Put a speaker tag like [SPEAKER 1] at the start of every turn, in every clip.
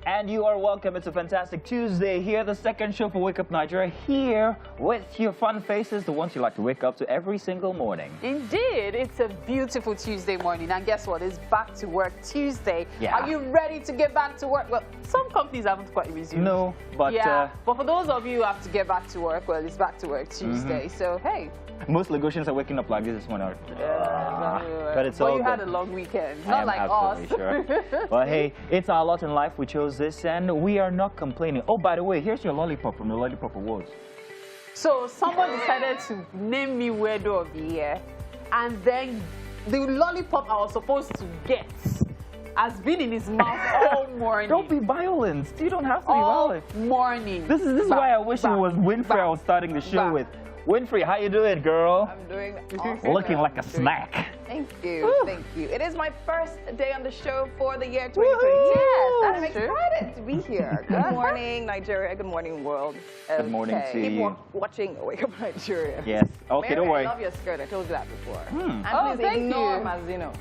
[SPEAKER 1] And you are welcome. It's a fantastic Tuesday here, the second show for Wake Up Nigeria, here with your fun faces, the ones you like to wake up to every single morning.
[SPEAKER 2] Indeed, it's a beautiful Tuesday morning, and guess what? It's back to work Tuesday.
[SPEAKER 1] Yeah.
[SPEAKER 2] Are you ready to get back to work? Well, some companies haven't quite resumed.
[SPEAKER 1] No, but
[SPEAKER 2] but for those of you who have to get back to work, well, it's back to work Tuesday. So hey,
[SPEAKER 1] most Lagosians are waking up like this morning. But it's all
[SPEAKER 2] you
[SPEAKER 1] good.
[SPEAKER 2] had a long weekend,
[SPEAKER 1] I
[SPEAKER 2] not
[SPEAKER 1] am
[SPEAKER 2] like us.
[SPEAKER 1] absolutely sure. Well, hey, it's our lot in life. We chose this, and we are not complaining. Oh, by the way, here's your lollipop from the Lollipop Awards.
[SPEAKER 2] So someone decided to name me Weirdo of the Year, and then the lollipop I was supposed to get has been in his mouth all morning.
[SPEAKER 1] Don't be violent. You don't have to be violent.
[SPEAKER 2] Morning.
[SPEAKER 1] This is why I wish it was Winfrey I was starting the show with. Winfrey, how you doing, girl?
[SPEAKER 3] I'm doing awesome.
[SPEAKER 1] Looking like a snack.
[SPEAKER 3] Thank you, thank you. It is my first day on the show for the year 2020. Yes, I'm excited to be here. Good morning, Nigeria. Good morning, world.
[SPEAKER 1] Good morning to
[SPEAKER 3] Keep
[SPEAKER 1] you.
[SPEAKER 3] watching Wake Up Nigeria.
[SPEAKER 1] Yes. Okay,
[SPEAKER 3] Mary,
[SPEAKER 1] don't worry.
[SPEAKER 3] I love your skirt. I told you that before. And
[SPEAKER 2] Oh,
[SPEAKER 3] please
[SPEAKER 2] thank
[SPEAKER 3] ignore
[SPEAKER 2] you.
[SPEAKER 3] Mazino.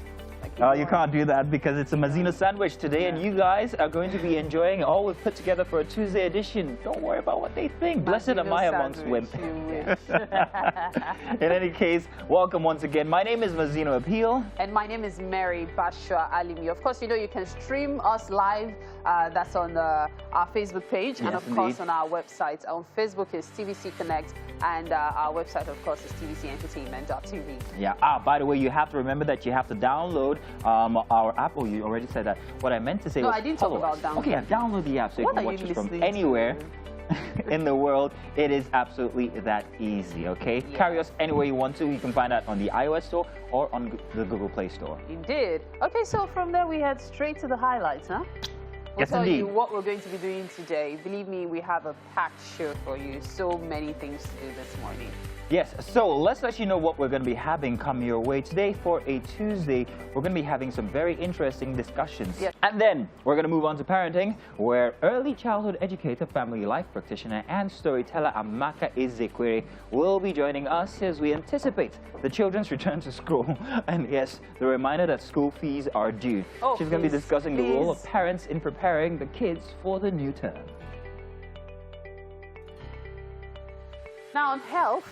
[SPEAKER 1] You can't do that because it's a Mazina sandwich today, and you guys are going to be enjoying all we've put together for a Tuesday edition. Don't worry about what they think. Blessed am I amongst women. In any case, welcome once again. My name is Mazino Appeal.
[SPEAKER 2] And my name is Mary Bashwa Alimi. Of course, you know you can stream us live. That's on our Facebook page, and of course on our website. On Facebook is TVC Connect, and our website, of course, is tvcentertainment.tv.
[SPEAKER 1] Yeah. By the way, you have to remember that you have to download our app. Oh, you already said that. What I meant to say
[SPEAKER 2] No,
[SPEAKER 1] was
[SPEAKER 2] I didn't talk about download.
[SPEAKER 1] Okay, yeah, download the app so you
[SPEAKER 2] What
[SPEAKER 1] can
[SPEAKER 2] are
[SPEAKER 1] watch
[SPEAKER 2] you
[SPEAKER 1] us from
[SPEAKER 2] listening to?
[SPEAKER 1] anywhere in the world. It is absolutely that easy, okay?
[SPEAKER 2] Yeah.
[SPEAKER 1] Carry us anywhere you want to. You can find that on the iOS store or on the Google Play Store.
[SPEAKER 2] Indeed. Okay, so from there we head straight to the highlights, huh? We'll
[SPEAKER 1] Yes,
[SPEAKER 2] tell
[SPEAKER 1] indeed.
[SPEAKER 2] you what we're going to be doing today. Believe me, we have a packed show for you. So many things to do this morning.
[SPEAKER 1] Yes, so let's let you know what we're going to be having come your way. Today, for a Tuesday, we're going to be having some very interesting discussions.
[SPEAKER 2] Yes.
[SPEAKER 1] And then we're going to move on to parenting, where early childhood educator, family life practitioner, and storyteller Amaka Ezekwere will be joining us as we anticipate the children's return to school. And yes, the reminder that school fees are due.
[SPEAKER 2] Oh,
[SPEAKER 1] She's going to be discussing the role of
[SPEAKER 2] please.
[SPEAKER 1] parents in preparing the kids for the new term.
[SPEAKER 2] Now on health,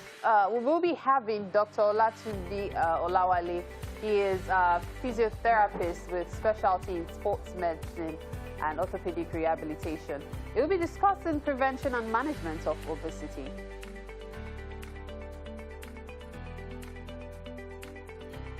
[SPEAKER 2] we will be having Dr. Olatunde Olawale. He is a physiotherapist with specialty in sports medicine and orthopedic rehabilitation. He will be discussing prevention and management of obesity.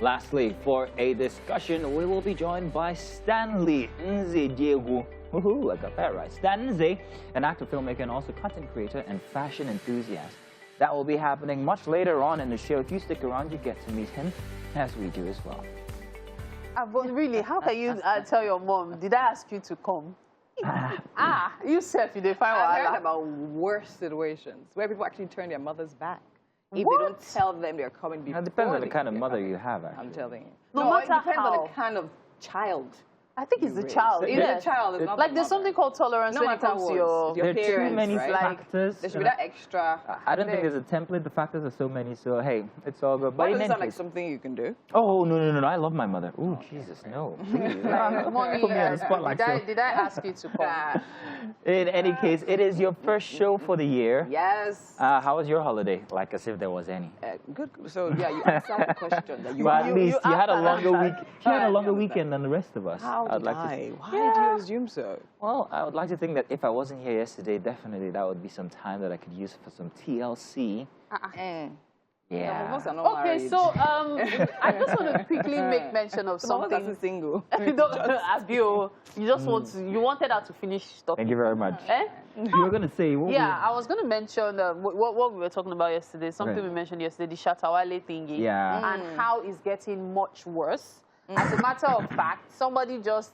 [SPEAKER 1] Lastly, for a discussion, we will be joined by Stan Nze Diego. Woohoo, I got that right. Stan Nze, an actor, filmmaker, and also content creator and fashion enthusiast. That will be happening much later on in the show. If you stick around, you get to meet him, as we do as well.
[SPEAKER 2] But really, how can you tell your mom, did I ask you to come? You said you didn't find
[SPEAKER 3] I've heard
[SPEAKER 2] out.
[SPEAKER 3] about worse situations where people actually turn their mothers back. If
[SPEAKER 2] What?
[SPEAKER 3] they don't tell them they're coming before.
[SPEAKER 1] It depends on the
[SPEAKER 3] they
[SPEAKER 1] kind of
[SPEAKER 3] they're
[SPEAKER 1] mother
[SPEAKER 3] coming.
[SPEAKER 1] you have, actually.
[SPEAKER 3] I'm telling you.
[SPEAKER 2] No
[SPEAKER 3] it
[SPEAKER 2] matter
[SPEAKER 3] depends on
[SPEAKER 2] how.
[SPEAKER 3] the kind of child.
[SPEAKER 2] I think it's the
[SPEAKER 3] raise.
[SPEAKER 2] child.
[SPEAKER 3] It's
[SPEAKER 2] Yeah.
[SPEAKER 3] the child. It's not
[SPEAKER 2] Like
[SPEAKER 3] the
[SPEAKER 2] there's
[SPEAKER 3] mother.
[SPEAKER 2] something called tolerance
[SPEAKER 3] No
[SPEAKER 2] when it
[SPEAKER 3] matter
[SPEAKER 2] comes to
[SPEAKER 3] what,
[SPEAKER 2] your...
[SPEAKER 1] There are too
[SPEAKER 3] parents,
[SPEAKER 1] many
[SPEAKER 3] right?
[SPEAKER 1] factors.
[SPEAKER 3] There should be that extra.
[SPEAKER 1] I don't think there's a template. The factors are so many, so hey, it's all good.
[SPEAKER 3] Why
[SPEAKER 1] But
[SPEAKER 3] does
[SPEAKER 1] in
[SPEAKER 3] it sound
[SPEAKER 1] any
[SPEAKER 3] like
[SPEAKER 1] case,
[SPEAKER 3] something you can do?
[SPEAKER 1] oh, no, I love my mother. Ooh, Jesus, no. Please.
[SPEAKER 2] Mommy,
[SPEAKER 1] Put me on the spot like so.
[SPEAKER 2] did I ask you to come?
[SPEAKER 1] In any case, it is your first show for the year.
[SPEAKER 3] Yes.
[SPEAKER 1] How was your holiday? Like as if there was any.
[SPEAKER 3] Good. So yeah, you answered the question. That you
[SPEAKER 1] But at least you had a longer week. You had a longer
[SPEAKER 3] Yeah.
[SPEAKER 1] weekend than the rest of us.
[SPEAKER 3] How
[SPEAKER 1] I'd
[SPEAKER 3] did
[SPEAKER 1] like to
[SPEAKER 3] I?
[SPEAKER 1] say.
[SPEAKER 3] Why did you assume so?
[SPEAKER 1] Well, I would like to think that if I wasn't here yesterday, definitely that would be some time that I could use for some TLC. Yeah.
[SPEAKER 3] Most are not
[SPEAKER 2] Okay,
[SPEAKER 3] married.
[SPEAKER 2] so I just want to quickly make mention of
[SPEAKER 3] Some of us are
[SPEAKER 2] something.
[SPEAKER 3] single.
[SPEAKER 2] Abio, you just you wanted her to finish talking.
[SPEAKER 1] Thank you very much.
[SPEAKER 2] Eh?
[SPEAKER 1] You were going to say, what
[SPEAKER 2] Yeah, I was going to mention what we were talking about yesterday, something
[SPEAKER 1] Right.
[SPEAKER 2] we mentioned yesterday, the Shatawale thingy.
[SPEAKER 1] Yeah.
[SPEAKER 2] And how it's getting much worse. As a matter of fact, somebody just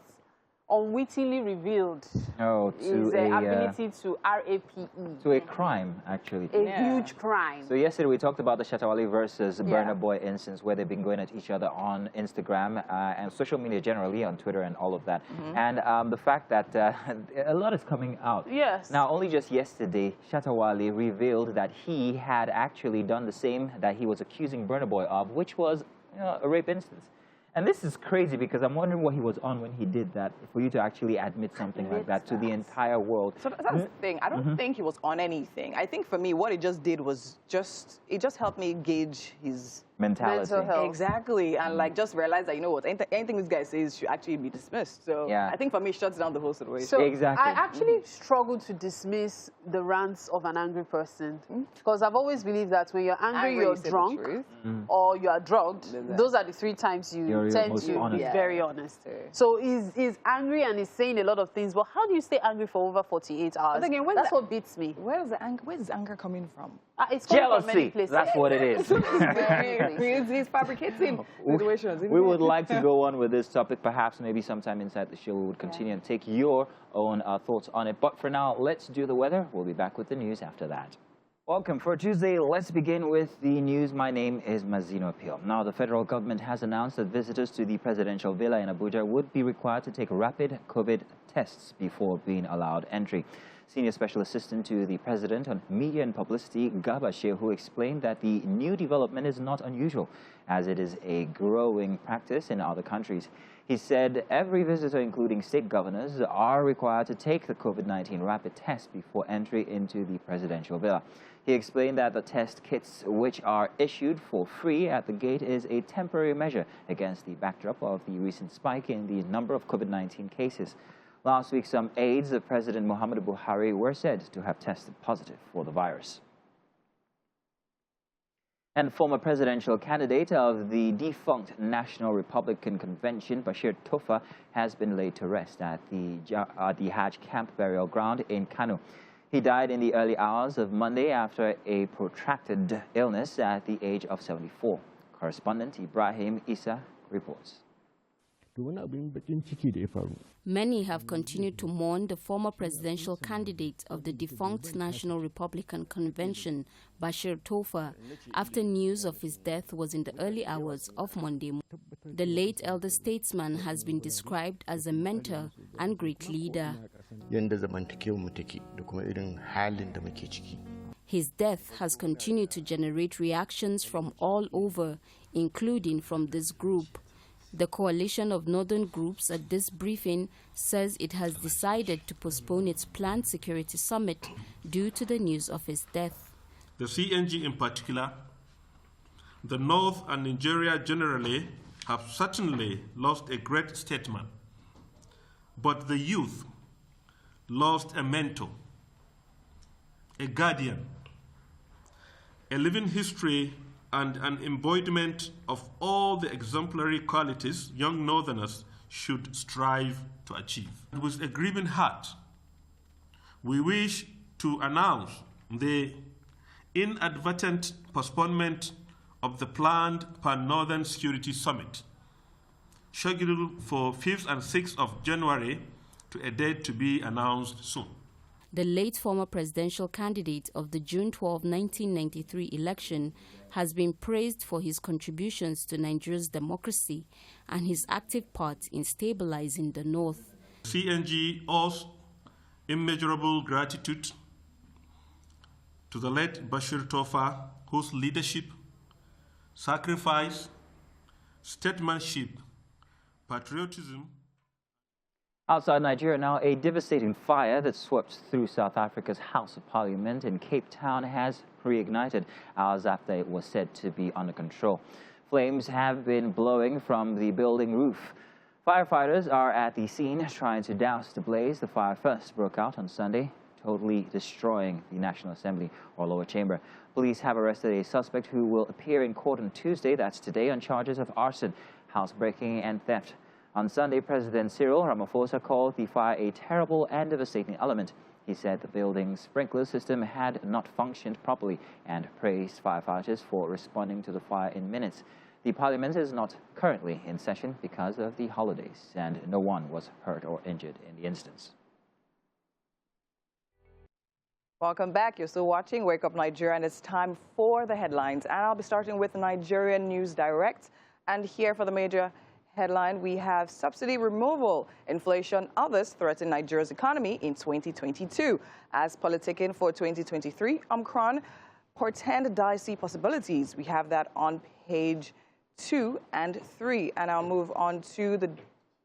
[SPEAKER 2] unwittingly revealed
[SPEAKER 1] Oh,
[SPEAKER 2] his
[SPEAKER 1] to
[SPEAKER 2] ability to RAPE.
[SPEAKER 1] to a crime, actually.
[SPEAKER 2] A
[SPEAKER 3] Yeah.
[SPEAKER 2] huge crime.
[SPEAKER 1] So yesterday we talked about the Shatawale versus Burna Boy instance, where they've been going at each other on Instagram and social media generally, on Twitter and all of that. And the fact that a lot is coming out.
[SPEAKER 2] Yes.
[SPEAKER 1] Now, only just yesterday, Shatawale revealed that he had actually done the same that he was accusing Burna Boy of, which was a rape instance. And this is crazy because I'm wondering what he was on when he did that, for you to actually admit something like that to the entire world.
[SPEAKER 3] So that's the thing. I don't think he was on anything. I think for me, what it just did was it just helped me gauge his
[SPEAKER 1] mentality.
[SPEAKER 2] Mental health.
[SPEAKER 3] Exactly. And like just realize that, you know what, anything this guy says should actually be dismissed. So
[SPEAKER 1] Yeah.
[SPEAKER 3] I think for me, it shuts down the whole situation.
[SPEAKER 2] So
[SPEAKER 1] Exactly.
[SPEAKER 2] I actually struggle to dismiss the rants of an angry person because I've always believed that when you're angry,
[SPEAKER 3] Angry,
[SPEAKER 2] you're
[SPEAKER 3] you say the
[SPEAKER 2] drunk
[SPEAKER 3] truth.
[SPEAKER 2] or you are drugged. Those are the 3 times you
[SPEAKER 1] You're
[SPEAKER 2] tend
[SPEAKER 1] most
[SPEAKER 2] to
[SPEAKER 1] honest.
[SPEAKER 2] be
[SPEAKER 3] Yeah.
[SPEAKER 2] very honest.
[SPEAKER 3] Yeah.
[SPEAKER 2] So he's angry and he's saying a lot of things, but how do you stay angry for over 48 hours?
[SPEAKER 3] But again,
[SPEAKER 2] That's what beats me.
[SPEAKER 3] Where is anger coming from?
[SPEAKER 2] It's coming from many
[SPEAKER 1] Jealousy.
[SPEAKER 2] places.
[SPEAKER 1] That's what it is.
[SPEAKER 3] He's fabricating situations.
[SPEAKER 1] We would like to go on with this topic. Perhaps maybe sometime inside the show we would continue and take your own thoughts on it. But for now, let's do the weather. We'll be back with the news after that. Welcome. For Tuesday, let's begin with the news. My name is Mazino Pio. Now, the federal government has announced that visitors to the presidential villa in Abuja would be required to take rapid COVID tests before being allowed entry. Senior Special Assistant to the President on Media and Publicity, Garba Shehu, explained that the new development is not unusual, as it is a growing practice in other countries. He said every visitor, including state governors, are required to take the COVID-19 rapid test before entry into the presidential villa. He explained that the test kits, which are issued for free at the gate, is a temporary measure against the backdrop of the recent spike in the number of COVID-19 cases. Last week, some aides of President Muhammadu Buhari were said to have tested positive for the virus. And former presidential candidate of the defunct National Republican Convention, Bashir Tofa, has been laid to rest at the Hajj camp burial ground in Kano. He died in the early hours of Monday after a protracted illness at the age of 74. Correspondent Ibrahim Issa reports.
[SPEAKER 4] Many have continued to mourn the former presidential candidate of the defunct National Republican Convention, Bashir Tofa, after news of his death was in the early hours of Monday. The late elder statesman has been described as a mentor and great leader. His death has continued to generate reactions from all over, including from this group. The coalition of northern groups at this briefing says it has decided to postpone its planned security summit due to the news of his death.
[SPEAKER 5] The CNG in particular, the North and Nigeria generally have certainly lost a great statesman, but the youth lost a mentor, a guardian, a living history and an embodiment of all the exemplary qualities young Northerners should strive to achieve. With a grieving heart, we wish to announce the inadvertent postponement of the planned Pan-Northern Security Summit, scheduled for 5th and 6th of January, to a date to be announced soon.
[SPEAKER 4] The late former presidential candidate of the June 12, 1993 election has been praised for his contributions to Nigeria's democracy and his active part in stabilizing the North.
[SPEAKER 5] CNG owes immeasurable gratitude to the late Bashir Tofa, whose leadership, sacrifice, statesmanship, patriotism.
[SPEAKER 1] Outside Nigeria now, a devastating fire that swept through South Africa's House of Parliament in Cape Town has reignited hours after it was said to be under control. Flames have been blowing from the building roof. Firefighters are at the scene trying to douse the blaze. The fire first broke out on Sunday, totally destroying the National Assembly or lower chamber. Police have arrested a suspect who will appear in court on Tuesday, that's today, on charges of arson, housebreaking and theft. On Sunday, President Cyril Ramaphosa called the fire a terrible and devastating element. He said the building's sprinkler system had not functioned properly and praised firefighters for responding to the fire in minutes. The parliament is not currently in session because of the holidays, and no one was hurt or injured in the instance.
[SPEAKER 3] Welcome back. You're still watching Wake Up Nigeria, and it's time for the headlines. And I'll be starting with Nigerian News Direct. And here for the major headline, we have subsidy removal, inflation, others threaten Nigeria's economy in 2022. As politicking for 2023, Omicron portend dicey possibilities. We have that on page 2 and 3. And I'll move on to the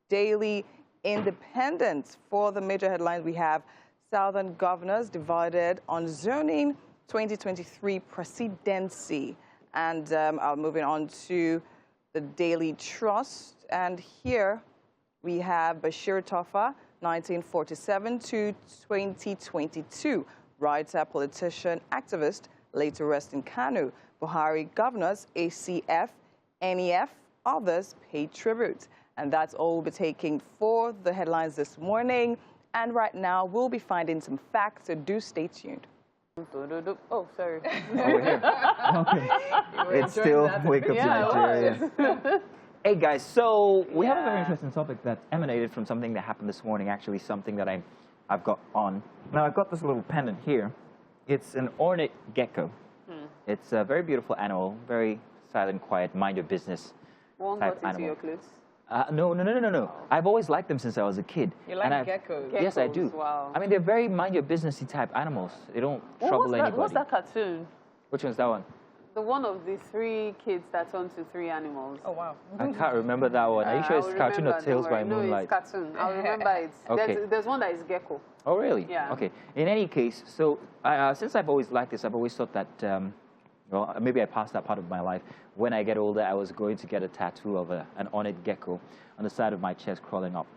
[SPEAKER 3] Daily Independent. For the major headlines, we have Southern governors divided on zoning 2023 presidency. And I'm moving on to the Daily Trust. And here we have Bashir Tofa, 1947 to 2022. Writer, politician, activist, laid to rest in Kanu. Buhari governors, ACF, NEF, others pay tribute. And that's all we'll be taking for the headlines this morning. And right now, we'll be finding some facts, so do stay tuned.
[SPEAKER 2] Oh, sorry.
[SPEAKER 1] Over here. Okay. It's still Wake Up Nigeria. Hey guys, so we have a very interesting topic that emanated from something that happened this morning, actually something that I've got on. Now I've got this little pendant here. It's an ornate gecko. It's a very beautiful animal, very silent, quiet, mind your business
[SPEAKER 2] One
[SPEAKER 1] type
[SPEAKER 2] got into
[SPEAKER 1] animal.
[SPEAKER 2] your clothes?
[SPEAKER 1] No. I've always liked them since I was a kid.
[SPEAKER 3] You like geckos?
[SPEAKER 1] Yes, I do.
[SPEAKER 2] Wow.
[SPEAKER 1] I mean, they're very mind your businessy type animals. They don't trouble anybody.
[SPEAKER 2] What's that cartoon?
[SPEAKER 1] Which one's that one?
[SPEAKER 2] The one of the 3 kids that turned to 3 animals.
[SPEAKER 3] Oh, wow.
[SPEAKER 1] I can't remember that one. Are you sure it's Cartoon or Tales by
[SPEAKER 2] No,
[SPEAKER 1] Moonlight?
[SPEAKER 2] it's cartoon. I'll remember it.
[SPEAKER 1] Okay.
[SPEAKER 2] There's one that is gecko.
[SPEAKER 1] Oh, really?
[SPEAKER 2] Yeah.
[SPEAKER 1] Okay. In any case, so since I've always liked this, I've always thought that, well, maybe I passed that part of my life. When I get older, I was going to get a tattoo of an ornate gecko on the side of my chest crawling up.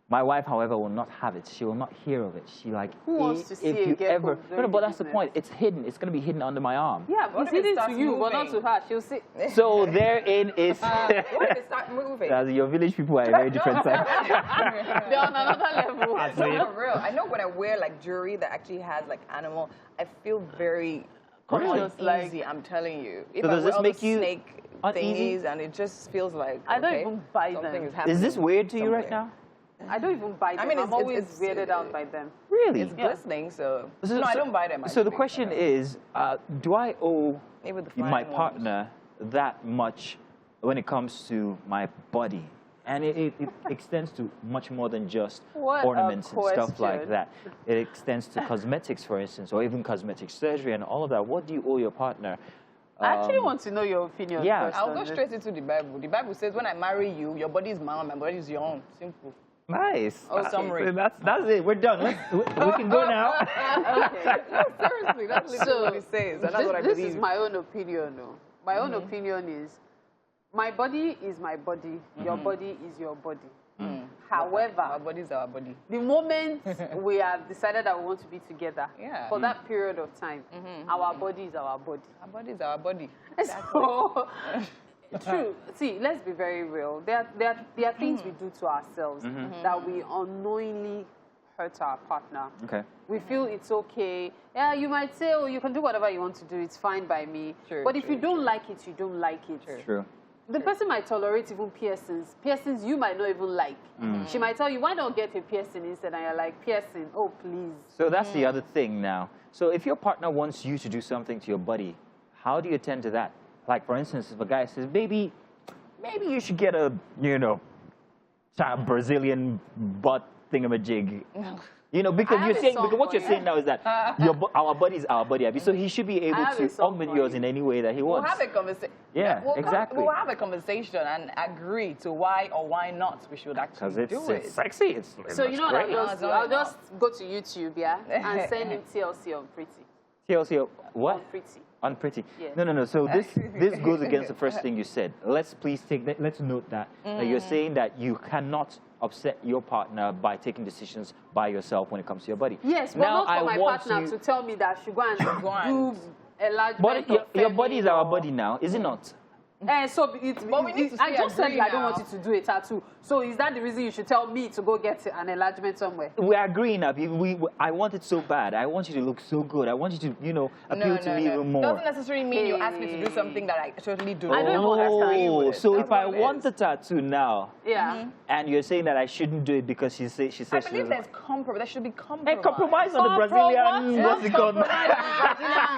[SPEAKER 1] My wife, however, will not have it. She will not hear of it. She like,
[SPEAKER 2] Who wants to see
[SPEAKER 1] if
[SPEAKER 2] a
[SPEAKER 1] you
[SPEAKER 2] gecko?
[SPEAKER 1] ever,
[SPEAKER 2] Very
[SPEAKER 1] but that's the
[SPEAKER 2] business.
[SPEAKER 1] point. It's hidden. It's going to be hidden under my arm.
[SPEAKER 2] Yeah, but
[SPEAKER 3] What
[SPEAKER 2] it's
[SPEAKER 3] if it
[SPEAKER 2] hidden
[SPEAKER 3] starts
[SPEAKER 2] to you, but not to
[SPEAKER 3] moving?
[SPEAKER 2] her. She'll see.
[SPEAKER 1] So therein is,
[SPEAKER 3] What if it start moving?
[SPEAKER 1] your village people are a very different type.
[SPEAKER 2] They're on another level.
[SPEAKER 3] No, for real. I know when I wear like jewelry that actually has like animal, I feel very
[SPEAKER 2] Conscious, like-
[SPEAKER 3] uneasy, I'm telling you. If
[SPEAKER 1] So
[SPEAKER 3] I
[SPEAKER 1] does
[SPEAKER 3] wear
[SPEAKER 1] this
[SPEAKER 3] all
[SPEAKER 1] make
[SPEAKER 3] the
[SPEAKER 1] you
[SPEAKER 3] snake
[SPEAKER 1] uneasy?
[SPEAKER 3] thingies and it just feels like
[SPEAKER 2] I don't
[SPEAKER 3] okay,
[SPEAKER 2] even buy them.
[SPEAKER 3] something is happening.
[SPEAKER 1] Is this weird to you right
[SPEAKER 3] somewhere.
[SPEAKER 1] now?
[SPEAKER 2] I don't even buy them.
[SPEAKER 3] I mean,
[SPEAKER 2] I'm always
[SPEAKER 3] it's
[SPEAKER 2] weirded out by them.
[SPEAKER 1] Really?
[SPEAKER 3] It's glistening, so
[SPEAKER 1] So-
[SPEAKER 3] no, I
[SPEAKER 1] so-
[SPEAKER 3] don't buy them.
[SPEAKER 1] So the
[SPEAKER 3] actually,
[SPEAKER 1] question
[SPEAKER 3] but,
[SPEAKER 1] is, do I owe
[SPEAKER 3] maybe the
[SPEAKER 1] my
[SPEAKER 3] fine ones.
[SPEAKER 1] partner that much when it comes to my body? And it extends to much more than just
[SPEAKER 2] What a
[SPEAKER 1] ornaments and stuff like
[SPEAKER 2] question.
[SPEAKER 1] that. It extends to cosmetics, for instance, or even cosmetic surgery and all of that. What do you owe your partner?
[SPEAKER 2] I actually want to know your opinion.
[SPEAKER 1] yeah.
[SPEAKER 2] first
[SPEAKER 3] I'll
[SPEAKER 2] on
[SPEAKER 3] go
[SPEAKER 2] this.
[SPEAKER 3] straight into the Bible. The Bible says, when I marry you, your body is mine, my body is your own. Simple.
[SPEAKER 1] Nice.
[SPEAKER 3] Oh, summary.
[SPEAKER 1] So that's it. We're done. We can go now.
[SPEAKER 2] Okay.
[SPEAKER 3] No, seriously, that's literally what it says. And that's what I
[SPEAKER 2] this
[SPEAKER 3] believe.
[SPEAKER 2] is my own opinion, though. My own opinion is, my body is my body, your body is your body.
[SPEAKER 3] our
[SPEAKER 2] However,
[SPEAKER 3] body is our body.
[SPEAKER 2] the moment we have decided that we want to be together,
[SPEAKER 3] Yeah.
[SPEAKER 2] for that period of time, our body is our body.
[SPEAKER 3] Our body is our body.
[SPEAKER 2] So, true. See, let's be very real. There are things we do to ourselves that we unknowingly hurt our partner.
[SPEAKER 1] Okay.
[SPEAKER 2] We feel it's okay. Yeah, you might say, oh, you can do whatever you want to do. It's fine by me.
[SPEAKER 3] True,
[SPEAKER 2] but if
[SPEAKER 3] true,
[SPEAKER 2] you don't like it, you don't like it.
[SPEAKER 1] True.
[SPEAKER 2] The person might tolerate even piercings. Piercings you might not even like. She might tell you, why don't get a piercing instead? And you're like, piercing, oh, please.
[SPEAKER 1] So that's the other thing now. So if your partner wants you to do something to your body, how do you attend to that? Like, for instance, if a guy says, maybe you should get a, Brazilian butt thingamajig. Because
[SPEAKER 2] I
[SPEAKER 1] you're
[SPEAKER 2] have a
[SPEAKER 1] saying,
[SPEAKER 2] song
[SPEAKER 1] because what
[SPEAKER 2] for
[SPEAKER 1] you're saying now is that our body is our body, Abby. So he should be able
[SPEAKER 2] have
[SPEAKER 1] to
[SPEAKER 2] a song
[SPEAKER 1] augment
[SPEAKER 2] for
[SPEAKER 1] yours
[SPEAKER 2] you.
[SPEAKER 1] in any way that he
[SPEAKER 3] We'll
[SPEAKER 1] wants.
[SPEAKER 3] have a conversation.
[SPEAKER 1] Yeah, exactly.
[SPEAKER 3] We'll have a conversation and agree to why or why not we should
[SPEAKER 1] Because
[SPEAKER 3] actually do
[SPEAKER 1] it's
[SPEAKER 3] it.
[SPEAKER 1] sexy. It's
[SPEAKER 2] So you know what
[SPEAKER 1] great.
[SPEAKER 2] I'll just do? I'll just go to YouTube, yeah, and send him TLC on Pretty.
[SPEAKER 1] TLC, what?
[SPEAKER 2] On Pretty.
[SPEAKER 1] Unpretty.
[SPEAKER 2] Yes.
[SPEAKER 1] No. So this goes against the first thing you said. Let's please let's note that you're saying that you cannot upset your partner by taking decisions by yourself when it comes to your body.
[SPEAKER 2] Yes, but
[SPEAKER 1] now,
[SPEAKER 2] not for my
[SPEAKER 1] want
[SPEAKER 2] partner to tell me that she go and do enlargement.
[SPEAKER 1] But your body is
[SPEAKER 2] or-
[SPEAKER 1] our body now, is it not?
[SPEAKER 2] So
[SPEAKER 3] we need to
[SPEAKER 2] I
[SPEAKER 3] still
[SPEAKER 2] just said
[SPEAKER 3] agree
[SPEAKER 2] I don't
[SPEAKER 3] now.
[SPEAKER 2] want you to do a tattoo. So is that the reason you should tell me to go get an enlargement somewhere?
[SPEAKER 1] We're agreeing now. I want it so bad. I want you to look so good. I want you to, appeal to me even more.
[SPEAKER 3] Doesn't necessarily mean you ask me to do something that I totally do.
[SPEAKER 2] I don't even understand.
[SPEAKER 1] Oh, so
[SPEAKER 3] That's
[SPEAKER 1] if I
[SPEAKER 3] what it
[SPEAKER 1] want
[SPEAKER 3] is.
[SPEAKER 1] the tattoo now,
[SPEAKER 2] Yeah.
[SPEAKER 1] and you're saying that I shouldn't do it because she says
[SPEAKER 3] I
[SPEAKER 1] she
[SPEAKER 3] believe
[SPEAKER 1] doesn't.
[SPEAKER 3] there's compromise. There should be compromise.
[SPEAKER 1] Hey, compromise on the Brazilian. What's it called?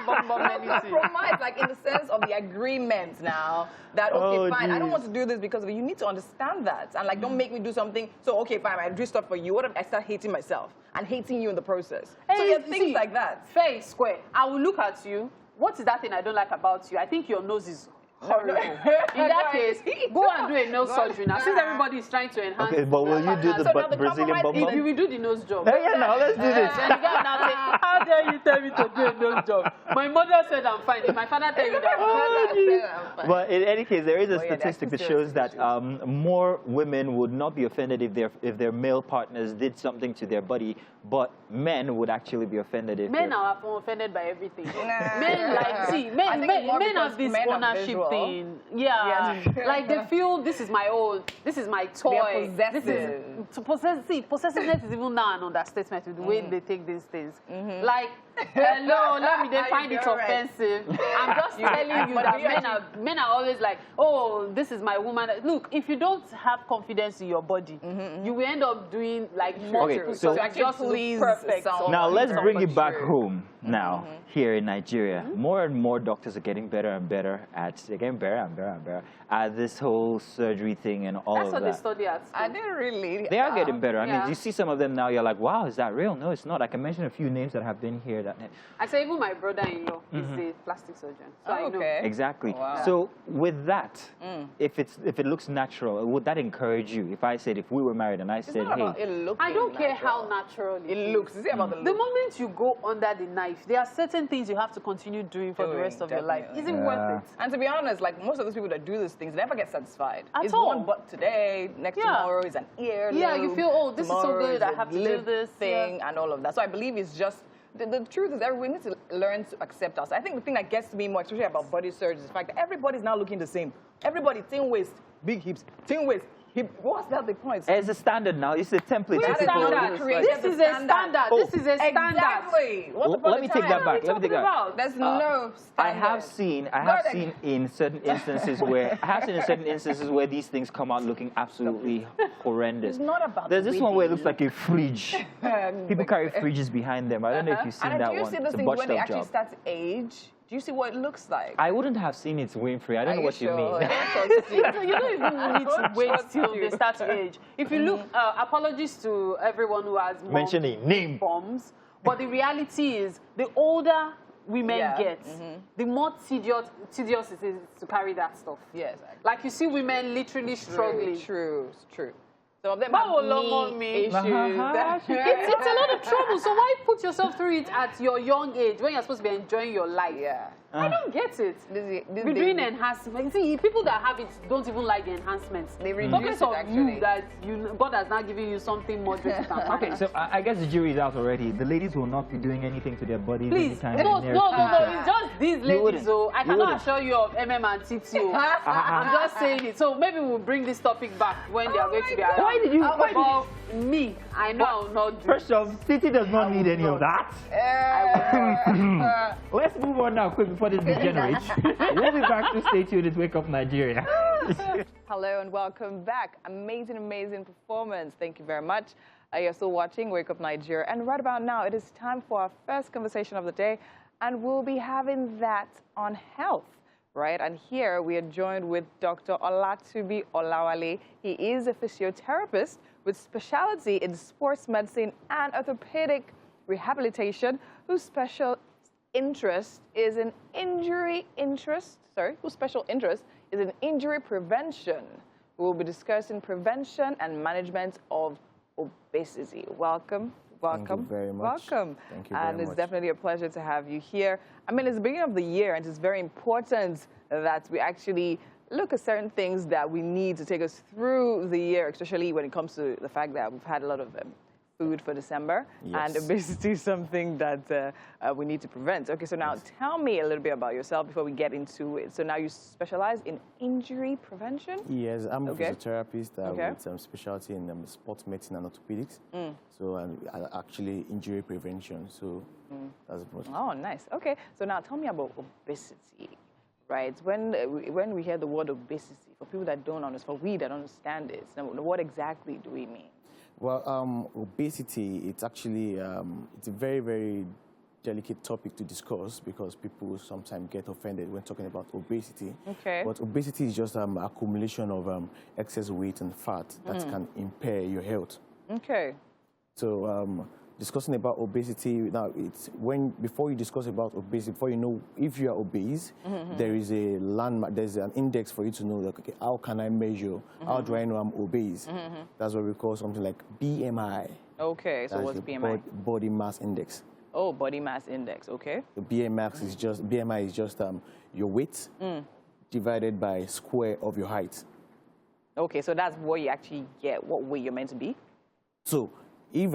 [SPEAKER 3] Compromise, like in the sense of the agreement now that okay,
[SPEAKER 1] Oh,
[SPEAKER 3] fine, I don't
[SPEAKER 1] geez.
[SPEAKER 3] want to do this because of you. You need to understand that, and like don't make me do something. So okay, fine, I do stuff for you. What if I start hating myself and hating you in the process? So
[SPEAKER 2] Hey,
[SPEAKER 3] there are things
[SPEAKER 2] see,
[SPEAKER 3] like that.
[SPEAKER 2] Fair is square. I will look at you. What is that thing I don't like about you? I think your nose is horrible. In that case, go and do a nose surgery now. Since everybody is trying to enhance.
[SPEAKER 1] Okay, but will you do the Brazilian bum bum?
[SPEAKER 2] If you will do the nose job.
[SPEAKER 1] Yeah, now let's do this.
[SPEAKER 2] And the guy now say, how dare you tell me to do a nose job? My mother said I'm fine. If my father tell you that I'm fine.
[SPEAKER 1] But in any case, there is a statistic that shows that more women would not be offended if their male partners did something to their body, but men would actually be offended if
[SPEAKER 2] men are offended by everything. Men men have this ownership thing. Yeah. Like they feel this is my own, this is my toy. This is possessiveness is even now an understatement with the way they take these things. Like, hello, let me find it offensive. I'm just telling you that men are always like, oh, this is my woman. Look, if you don't have confidence in your body, you will end up doing like multiple
[SPEAKER 1] so
[SPEAKER 2] just look perfect.
[SPEAKER 1] Now let's bring it back home now here in Nigeria. More and more doctors are getting better and better at this whole surgery thing and all of that.
[SPEAKER 2] That's what they study at school.
[SPEAKER 3] I didn't really.
[SPEAKER 1] They are getting better. I mean, you see some of them now, you're like, wow, is that real? No, it's not. I can mention a few names that have been here.
[SPEAKER 2] I say even my brother-in-law is a plastic surgeon. So I know.
[SPEAKER 1] Exactly.
[SPEAKER 3] Wow.
[SPEAKER 1] So with that, if it looks natural, would that encourage you? If I said, if we were married and I said, hey,
[SPEAKER 2] I don't care how natural it looks.
[SPEAKER 3] Is it about the look?
[SPEAKER 2] The moment you go under the knife, there are certain things you have to continue doing for the rest of your life. Is it worth it?
[SPEAKER 3] And to be honest, like most of those people that do these things never get satisfied.
[SPEAKER 2] At all.
[SPEAKER 3] One butt today, next tomorrow is an ear.
[SPEAKER 2] Yeah, you feel, oh, this is so good, I have to do this
[SPEAKER 3] thing and all of that. So I believe it's just the truth is that we need to learn to accept us. I think the thing that gets me more, especially about body surgery, is the fact that everybody's now looking the same. Everybody, thin waist, big hips, thin waist. What's that the point?
[SPEAKER 1] It's a standard now. It's a template.
[SPEAKER 2] This is a standard. This is a standard.
[SPEAKER 3] Exactly.
[SPEAKER 1] Let me take that back. Let me take that back.
[SPEAKER 3] There's no standard.
[SPEAKER 1] I have seen in certain instances where these things come out looking absolutely horrendous.
[SPEAKER 3] It's not about
[SPEAKER 1] There's this one where it looks like a fridge. People carry fridges behind them. I don't know if you've seen that one.
[SPEAKER 3] And do you see those things when they actually start to age? Do you see what it looks like?
[SPEAKER 1] I wouldn't have seen it, Winfrey. I don't know what you mean.
[SPEAKER 2] You don't even need to wait till they start to age. If you look, apologies to everyone who has
[SPEAKER 1] mentioning name
[SPEAKER 2] bombs, but the reality is the older women get, the more tedious it is to carry that stuff.
[SPEAKER 3] Yes.
[SPEAKER 2] Like you see women literally struggling.
[SPEAKER 3] True. Some of them have knee issues.
[SPEAKER 2] It's a lot of trouble. So why put yourself through it at your young age when you're supposed to be enjoying your life?
[SPEAKER 3] Yeah.
[SPEAKER 2] I don't get it. We're doing enhancement. See, people that have it don't even like the enhancements. They reduce it, actually. God has now given you something more drastic.
[SPEAKER 1] Okay, so I guess the jury is out already. The ladies will not be doing anything to their bodies anytime
[SPEAKER 2] no,
[SPEAKER 1] in the near future.
[SPEAKER 2] it's just these ladies. So I cannot assure you of MM and TTO. I'm just saying it. So maybe we'll bring this topic back when they are going to be around.
[SPEAKER 1] Why did you?
[SPEAKER 2] Me, I know I'll not do.
[SPEAKER 1] First off, City does not need any of that. Let's move on now, quick, before this degenerates. We'll be back to stay tuned. It's Wake Up Nigeria.
[SPEAKER 3] Hello and welcome back. Amazing performance. Thank you very much. You're still watching Wake Up Nigeria. And right about now, it is time for our first conversation of the day. And we'll be having that on health. Right, and here we are joined with Dr. Olatubi Olawale. He is a physiotherapist with specialty in sports medicine and orthopedic rehabilitation, whose special interest is in injury prevention. We will be discussing prevention and management of obesity. Welcome.
[SPEAKER 6] Thank you very much.
[SPEAKER 3] Welcome.
[SPEAKER 6] Thank you very much.
[SPEAKER 3] And it's definitely a pleasure to have you here. I mean, it's the beginning of the year, and it's very important that we actually look at certain things that we need to take us through the year, especially when it comes to the fact that we've had a lot of food for December, and obesity is something that we need to prevent. Okay, so now tell me a little bit about yourself before we get into it. So now you specialize in injury prevention?
[SPEAKER 6] Yes, I'm a physiotherapist with some specialty in sports medicine and orthopedics. So actually injury prevention. So that's what.
[SPEAKER 3] Oh, nice. Okay, so now tell me about obesity. Right, when we hear the word obesity, for people that don't understand, for we that understand it, what exactly do we mean?
[SPEAKER 6] Well, obesity, it's actually, it's a very delicate topic to discuss because people sometimes get offended when talking about obesity.
[SPEAKER 3] Okay.
[SPEAKER 6] But obesity is just an accumulation of excess weight and fat that can impair your health.
[SPEAKER 3] Okay.
[SPEAKER 6] So discussing about obesity, now it's before you discuss about obesity, before you know if you are obese, there is a landmark, there's an index for you to know, like, okay, how can I measure, how do I know I'm obese? That's what we call something like BMI.
[SPEAKER 3] Okay, so what's BMI?
[SPEAKER 6] Body mass index.
[SPEAKER 3] Oh, body mass index, okay.
[SPEAKER 6] The BMI is just your weight divided by square of your height.
[SPEAKER 3] Okay, so that's what you actually get, what weight you're meant to be?
[SPEAKER 6] So, if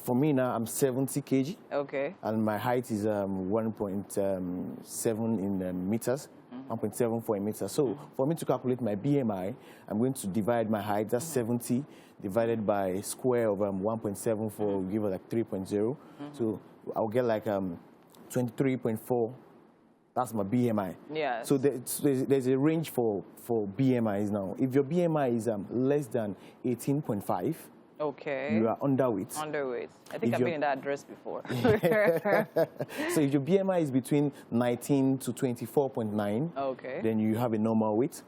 [SPEAKER 6] for me now, I'm 70 kg.
[SPEAKER 3] Okay.
[SPEAKER 6] And my height is 1.7 in meters, 1.74 in meters. So, for me to calculate my BMI, I'm going to divide my height, that's 70, divided by square of 1.74, give it like 3.0. So, I'll get like 23.4. That's my BMI.
[SPEAKER 3] Yeah.
[SPEAKER 6] So there's a range for BMIs now. If your BMI is less than 18.5,
[SPEAKER 3] okay,
[SPEAKER 6] you are underweight.
[SPEAKER 3] Underweight. I think I've been in that address before.
[SPEAKER 6] So if your BMI is between 19 to 24.9,
[SPEAKER 3] okay,
[SPEAKER 6] then you have a normal weight.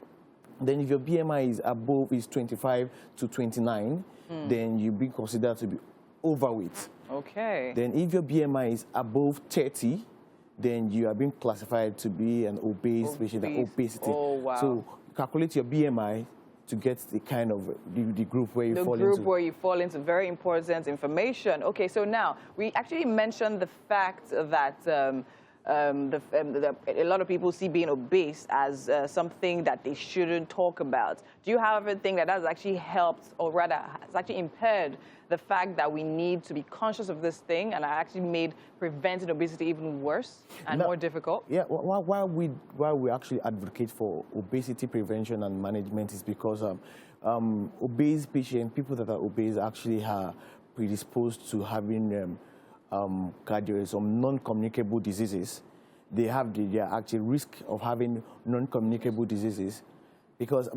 [SPEAKER 6] Then if your BMI is above 25 to 29, then you be considered to be overweight.
[SPEAKER 3] Okay.
[SPEAKER 6] Then if your BMI is above 30, then you are being classified to be an obese patient, obesity.
[SPEAKER 3] Oh, wow.
[SPEAKER 6] So calculate your BMI to get the kind of the group where you fall into. The group
[SPEAKER 3] where you fall into. Very important information. Okay, so now we actually mentioned the fact that a lot of people see being obese as something that they shouldn't talk about. Do you, however, think that has actually helped, or rather has actually impaired the fact that we need to be conscious of this thing and actually made preventing obesity even worse and more difficult?
[SPEAKER 6] Yeah, why we actually advocate for obesity prevention and management is because obese patients, people that are obese, actually are predisposed to having some non-communicable diseases. They are actually risk of having non-communicable diseases. Because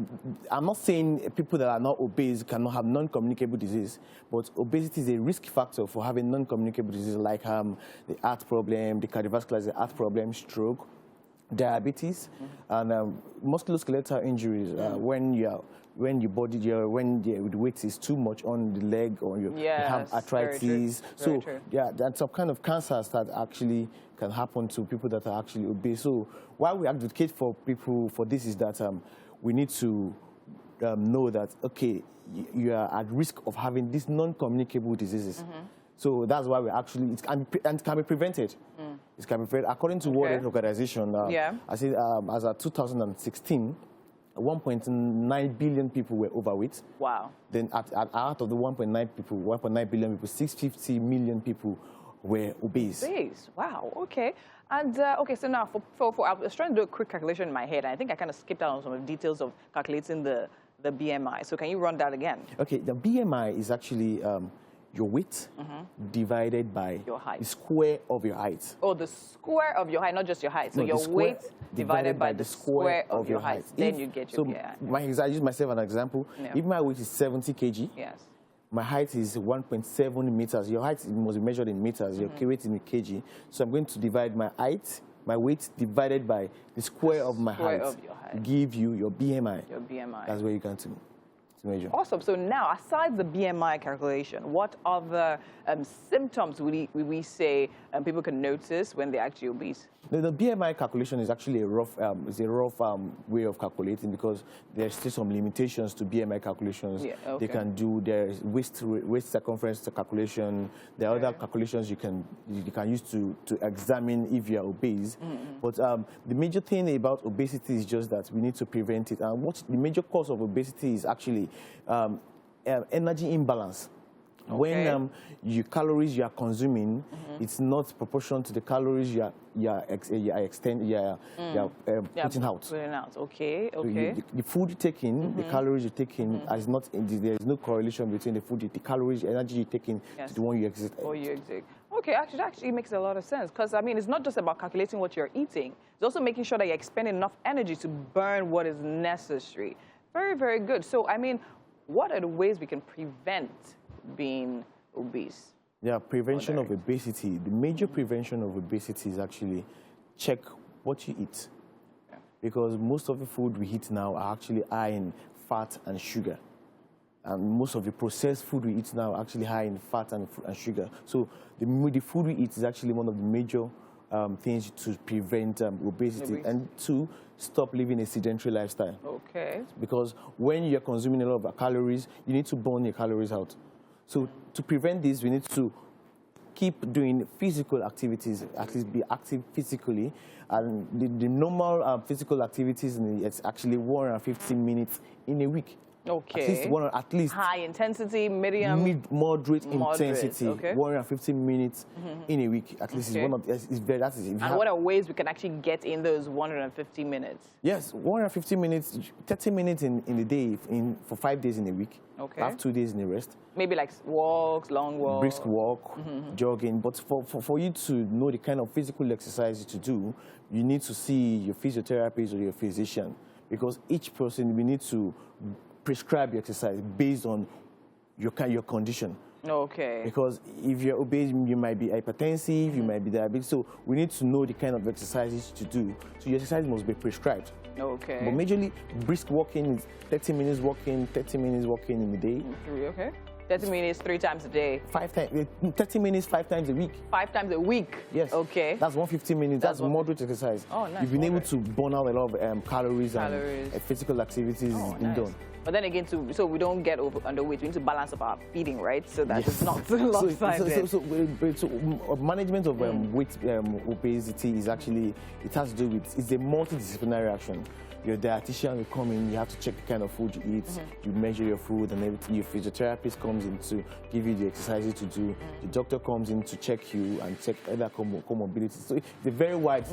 [SPEAKER 6] I'm not saying people that are not obese cannot have non-communicable disease, but obesity is a risk factor for having non-communicable disease like the heart problem, the cardiovascular, the heart problem, stroke, diabetes, and musculoskeletal injuries. When your weight is too much on the leg, or you have arthritis. So yeah, that's some kind of cancers that actually can happen to people that are actually obese. So why we advocate for people for this is that we need to know that, okay, you are at risk of having these non-communicable diseases. So that's why we actually, it can be prevented. It can be prevented. According to World Health Organization, I say as of 2016, 1.9 billion people were overweight.
[SPEAKER 3] Wow.
[SPEAKER 6] Then out of the 1.9 billion people, 650 million people were obese.
[SPEAKER 3] Obese, wow, okay. And okay, so now I was trying to do a quick calculation in my head, and I think I kind of skipped out on some of the details of calculating the BMI. So can you run that again? Okay,
[SPEAKER 6] the BMI is actually your weight divided by
[SPEAKER 3] your height.
[SPEAKER 6] The square of your height.
[SPEAKER 3] Oh, the square of your height, not just your height. So your weight divided by the square of your height. Then you get your BMI.
[SPEAKER 6] I use myself as an example. Yeah. If my weight is 70 kg,
[SPEAKER 3] yes,
[SPEAKER 6] my height is 1.7 meters. Your height must be measured in meters. Your weight in kg. So I'm going to divide my height, my weight divided by the square of my height. Give you your BMI.
[SPEAKER 3] Your BMI.
[SPEAKER 6] That's where you can measure.
[SPEAKER 3] Awesome. So now, aside the BMI calculation, what other symptoms would we say people can notice when they're actually obese?
[SPEAKER 6] The BMI calculation is actually a rough way of calculating, because there's still some limitations to BMI calculations. Yeah, okay. They can do there's waist circumference calculation. There are other calculations you can use to examine if you are obese. But the major thing about obesity is just that we need to prevent it. And the major cause of obesity is actually energy imbalance. Okay. When your calories you are consuming, it's not proportional to the calories you are putting out.
[SPEAKER 3] Putting out. Okay.
[SPEAKER 6] So the food you take in, the calories you take in, there is no correlation between the calories, energy you take in to the one you exert.
[SPEAKER 3] Or you exert. Okay, actually makes a lot of sense, because I mean, it's not just about calculating what you're eating. It's also making sure that you're expending enough energy to burn what is necessary. Very, very good. So, I mean, what are the ways we can prevent being obese?
[SPEAKER 6] Yeah, prevention of obesity. The major prevention of obesity is actually check what you eat. Yeah. Because most of the food we eat now are actually high in fat and sugar. And most of the processed food we eat now are actually high in fat and sugar. So the food we eat is actually one of the major things to prevent obesity. And 2, stop living a sedentary lifestyle.
[SPEAKER 3] Okay.
[SPEAKER 6] Because when you're consuming a lot of calories, you need to burn your calories out. So to prevent this, we need to keep doing physical activities, at least be active physically. And the normal physical activities, it's actually 150 minutes in a week.
[SPEAKER 3] Okay.
[SPEAKER 6] At least
[SPEAKER 3] high intensity, medium,
[SPEAKER 6] moderate intensity.
[SPEAKER 3] Okay.
[SPEAKER 6] 150 minutes in a week. At least
[SPEAKER 3] Okay.
[SPEAKER 6] is one of is very. That is.
[SPEAKER 3] And what are ways we can actually get in those 150 minutes?
[SPEAKER 6] Yes, 150 minutes, 30 minutes in the day, for 5 days in a week.
[SPEAKER 3] Okay.
[SPEAKER 6] Have 2 days in a rest.
[SPEAKER 3] Maybe like walks, long walks.
[SPEAKER 6] Brisk walk, jogging. But for you to know the kind of physical exercises to do, you need to see your physiotherapist or your physician, because each person, we need to prescribe your exercise based on your condition.
[SPEAKER 3] Okay.
[SPEAKER 6] Because if you're obese, you might be hypertensive, you might be diabetic. So we need to know the kind of exercises to do. So your exercise must be prescribed.
[SPEAKER 3] Okay.
[SPEAKER 6] But majorly, brisk walking is 30 minutes walking, 30 minutes walking in a day.
[SPEAKER 3] Okay. 30 minutes 3 times a day.
[SPEAKER 6] 30 minutes 5 times a week.
[SPEAKER 3] 5 times a week?
[SPEAKER 6] Yes.
[SPEAKER 3] Okay.
[SPEAKER 6] That's 150 minutes. That's moderate exercise.
[SPEAKER 3] Oh, nice.
[SPEAKER 6] You've been able to burn out a lot of calories and physical activities
[SPEAKER 3] nice.
[SPEAKER 6] done.
[SPEAKER 3] But then again, so we don't get underweight, we need to balance up our feeding, right? So that it's not lopsided.
[SPEAKER 6] So management of weight obesity is actually, it has to do with, it's a multidisciplinary action. Your dietitian will come in, you have to check the kind of food you eat, you measure your food and everything. Your physiotherapist comes in to give you the exercises to do. The doctor comes in to check you and check other comorbidities. So it's a very wide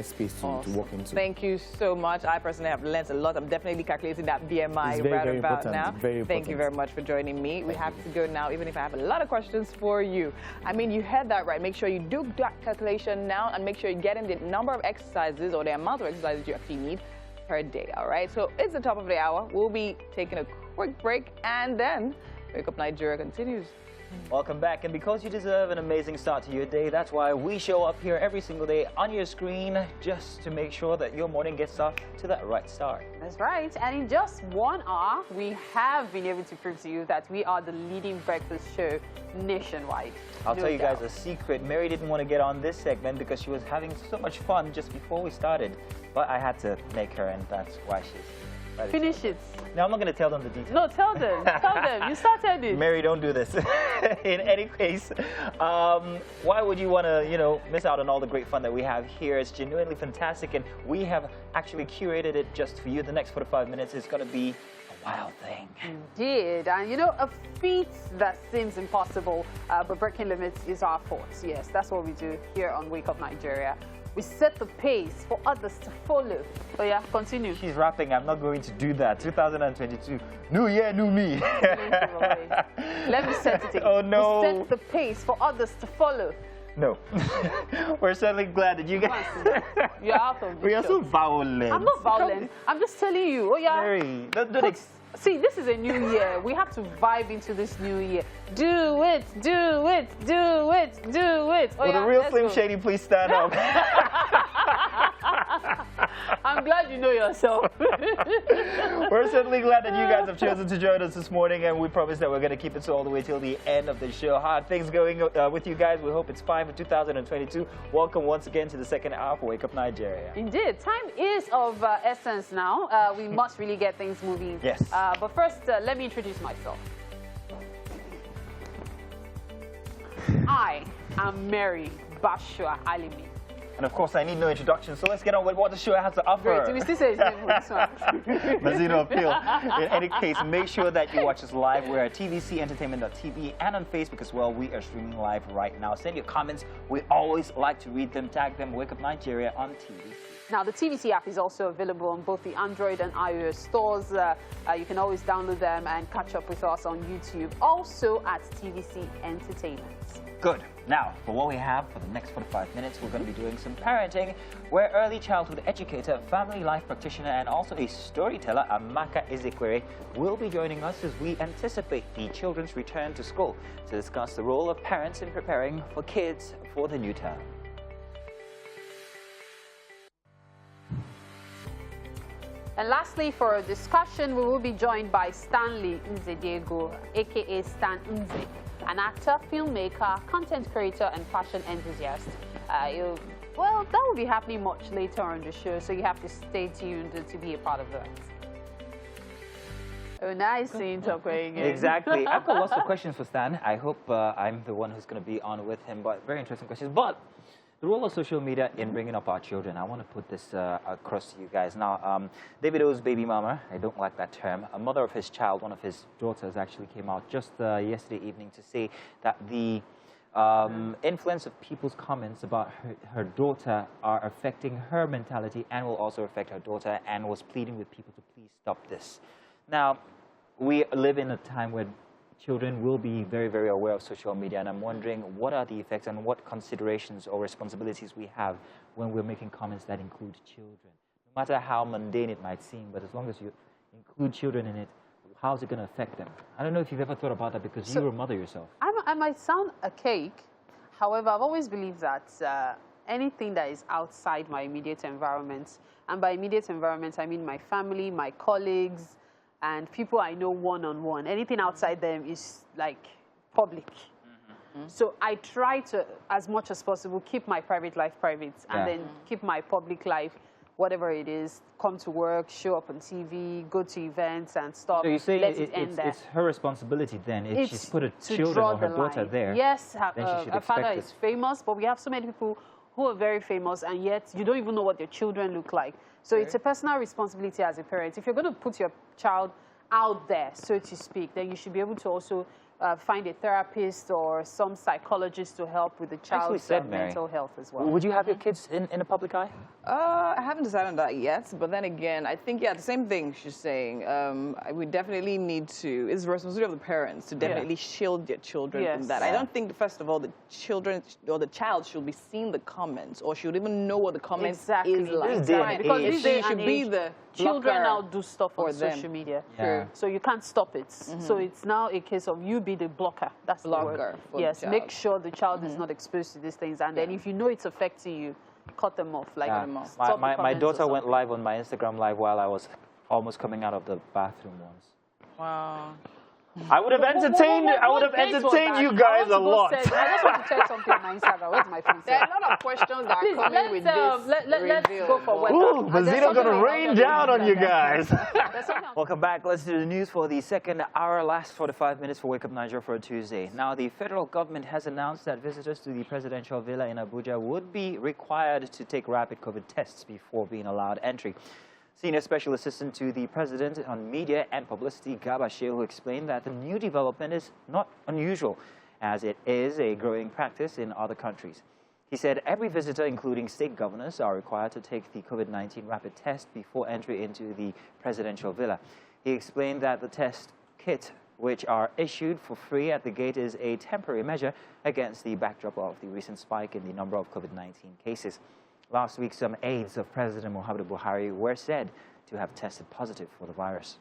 [SPEAKER 6] space to walk into.
[SPEAKER 3] Thank you so much. I personally have learned a lot. I'm definitely calculating that BMI
[SPEAKER 6] very
[SPEAKER 3] about
[SPEAKER 6] important.
[SPEAKER 3] now.
[SPEAKER 6] Very important.
[SPEAKER 3] Thank you very much for joining me. We have to go now, even if I have a lot of questions for you. I mean, you heard that right. Make sure you do that calculation now and make sure you get in the number of exercises or the amount of exercises you actually need per day, all right? So it's the top of the hour. We'll be taking a quick break and then Wake Up Nigeria continues.
[SPEAKER 1] Welcome back, and because you deserve an amazing start to your day, that's why we show up here every single day on your screen just to make sure that your morning gets off to that right start.
[SPEAKER 2] That's right. And in just 1 hour, we have been able to prove to you that we are the leading breakfast show nationwide.
[SPEAKER 1] I'll tell you guys a secret. Mary didn't want to get on this segment because she was having so much fun just before we started. But I had to make her, and that's why she's...
[SPEAKER 2] Finish it.
[SPEAKER 1] No, I'm not going to tell them the details.
[SPEAKER 2] No, tell them. Tell them. You started it.
[SPEAKER 1] Mary, don't do this. In any case, why would you want to, miss out on all the great fun that we have here? It's genuinely fantastic, and we have actually curated it just for you. The next 45 minutes is going to be a wild thing.
[SPEAKER 2] Indeed. And, a feat that seems impossible, but breaking limits is our forte. Yes, that's what we do here on Wake Up Nigeria. We set the pace for others to follow. Oh yeah, continue.
[SPEAKER 1] She's rapping. I'm not going to do that. 2022. New year, new me.
[SPEAKER 2] Let me set it again.
[SPEAKER 1] Oh no.
[SPEAKER 2] We set the pace for others to follow.
[SPEAKER 1] No. We're certainly glad that you guys...
[SPEAKER 2] You're out of this
[SPEAKER 1] We are so violent.
[SPEAKER 2] I'm not violent. I'm just telling you. Oh yeah.
[SPEAKER 1] Mary,
[SPEAKER 2] see, this is a new year. We have to vibe into this new year. Do it, do it, do it, do it. Oh,
[SPEAKER 1] Will the real Slim Shady please stand up?
[SPEAKER 2] I'm glad you know yourself.
[SPEAKER 1] We're certainly glad that you guys have chosen to join us this morning, and we promise that we're going to keep it so all the way till the end of the show. How are things going with you guys? We hope it's fine for 2022. Welcome once again to the second hour for Wake Up Nigeria.
[SPEAKER 2] Indeed. Time is of essence now. We must really get things moving.
[SPEAKER 1] Yes.
[SPEAKER 2] But first, let me introduce myself. I am Mary Bashua Alimi.
[SPEAKER 1] And of course, I need no introduction, so let's get on with what the show has to offer.
[SPEAKER 2] Great. Do we still say his name for this one?
[SPEAKER 1] Mazino Appeal. In any case, make sure that you watch us live. We're at tvcentertainment.tv and on Facebook as well. We are streaming live right now. Send your comments. We always like to read them. Tag them. Wake Up Nigeria on TVC.
[SPEAKER 2] Now, the TVC app is also available on both the Android and iOS stores. You can always download them and catch up with us on YouTube. Also at TVC Entertainment.
[SPEAKER 1] Good. Now, for what we have for the next 45 minutes, we're going to be doing some parenting, where early childhood educator, family life practitioner, and also a storyteller, Amaka Ezekwere, will be joining us as we anticipate the children's return to school to discuss the role of parents in preparing for kids for the new term.
[SPEAKER 2] And lastly, for a discussion, we will be joined by Stan Nze, aka Stan Nze, an actor, filmmaker, content creator, and fashion enthusiast. Well, that will be happening much later on the show, so you have to stay tuned to be a part of that. Oh, nice seeing Tokwe again.
[SPEAKER 1] Exactly. I've got lots of questions for Stan. I hope I'm the one who's going to be on with him, but very interesting questions. But the role of social media in bringing up our children, I want to put this across to you guys. Now, Davido's baby mama, I don't like that term, a mother of his child, one of his daughters, actually came out just yesterday evening to say that the influence of people's comments about her daughter are affecting her mentality and will also affect her daughter, and was pleading with people to please stop this. Now, we live in a time where children will be very, very aware of social media, and I'm wondering what are the effects and what considerations or responsibilities we have when we're making comments that include children. No matter how mundane it might seem, but as long as you include children in it, how's it going to affect them? I don't know if you've ever thought about that, because you're a mother yourself.
[SPEAKER 2] I might sound archaic. However, I've always believed that anything that is outside my immediate environment, and by immediate environment, I mean my family, my colleagues, and people I know one-on-one. Anything outside them is like public. So I try to, as much as possible, keep my private life private, and then keep my public life, whatever it is, come to work, show up on TV, go to events and stuff.
[SPEAKER 1] So you say it's her responsibility then, if she's put a children or her daughter there.
[SPEAKER 2] Yes, her father is famous, but we have so many people who are very famous, and yet you don't even know what their children look like. So it's a personal responsibility as a parent. If you're going to put your child out there, so to speak, then you should be able to also find a therapist or some psychologist to help with the child's mental health as well.
[SPEAKER 1] Would you have your kids in a public eye?
[SPEAKER 3] I haven't decided on that yet, but then again, I think, the same thing she's saying. We definitely need to, it's the responsibility of the parents to definitely shield their children from that. I don't think, first of all, the children or the child should be seeing the comments or should even know what the comments is like.
[SPEAKER 2] Because
[SPEAKER 3] it should be the
[SPEAKER 2] children now do stuff on
[SPEAKER 3] them.
[SPEAKER 2] social media. So you can't stop it. So it's now a case of you be the blocker. That's the word. Yes, make sure the child is not exposed to these things. And then if you know it's affecting you, cut them off.
[SPEAKER 1] My daughter went live on my Instagram live while I was almost coming out of the bathroom once.
[SPEAKER 3] Wow.
[SPEAKER 1] I would have entertained you guys a lot.
[SPEAKER 2] I just want to check something on my Instagram. Where's my phone?
[SPEAKER 3] There are a lot of questions that are coming with this.
[SPEAKER 2] Let's go for weather.
[SPEAKER 1] Ooh, Bazito's going to rain down on you guys. Welcome back. Let's do the news for the second hour, last 45 minutes for Wake Up Nigeria for a Tuesday. Now, the federal government has announced that visitors to the presidential villa in Abuja would be required to take rapid COVID tests before being allowed entry. Senior Special Assistant to the President on Media and Publicity, Garba Shehu, explained that the new development is not unusual, as it is a growing practice in other countries. He said every visitor, including state governors, are required to take the COVID-19 rapid test before entry into the presidential villa. He explained that the test kit, which are issued for free at the gate, is a temporary measure against the backdrop of the recent spike in the number of COVID-19 cases. Last week, some aides of President Muhammadu Buhari were said to have tested positive for the virus.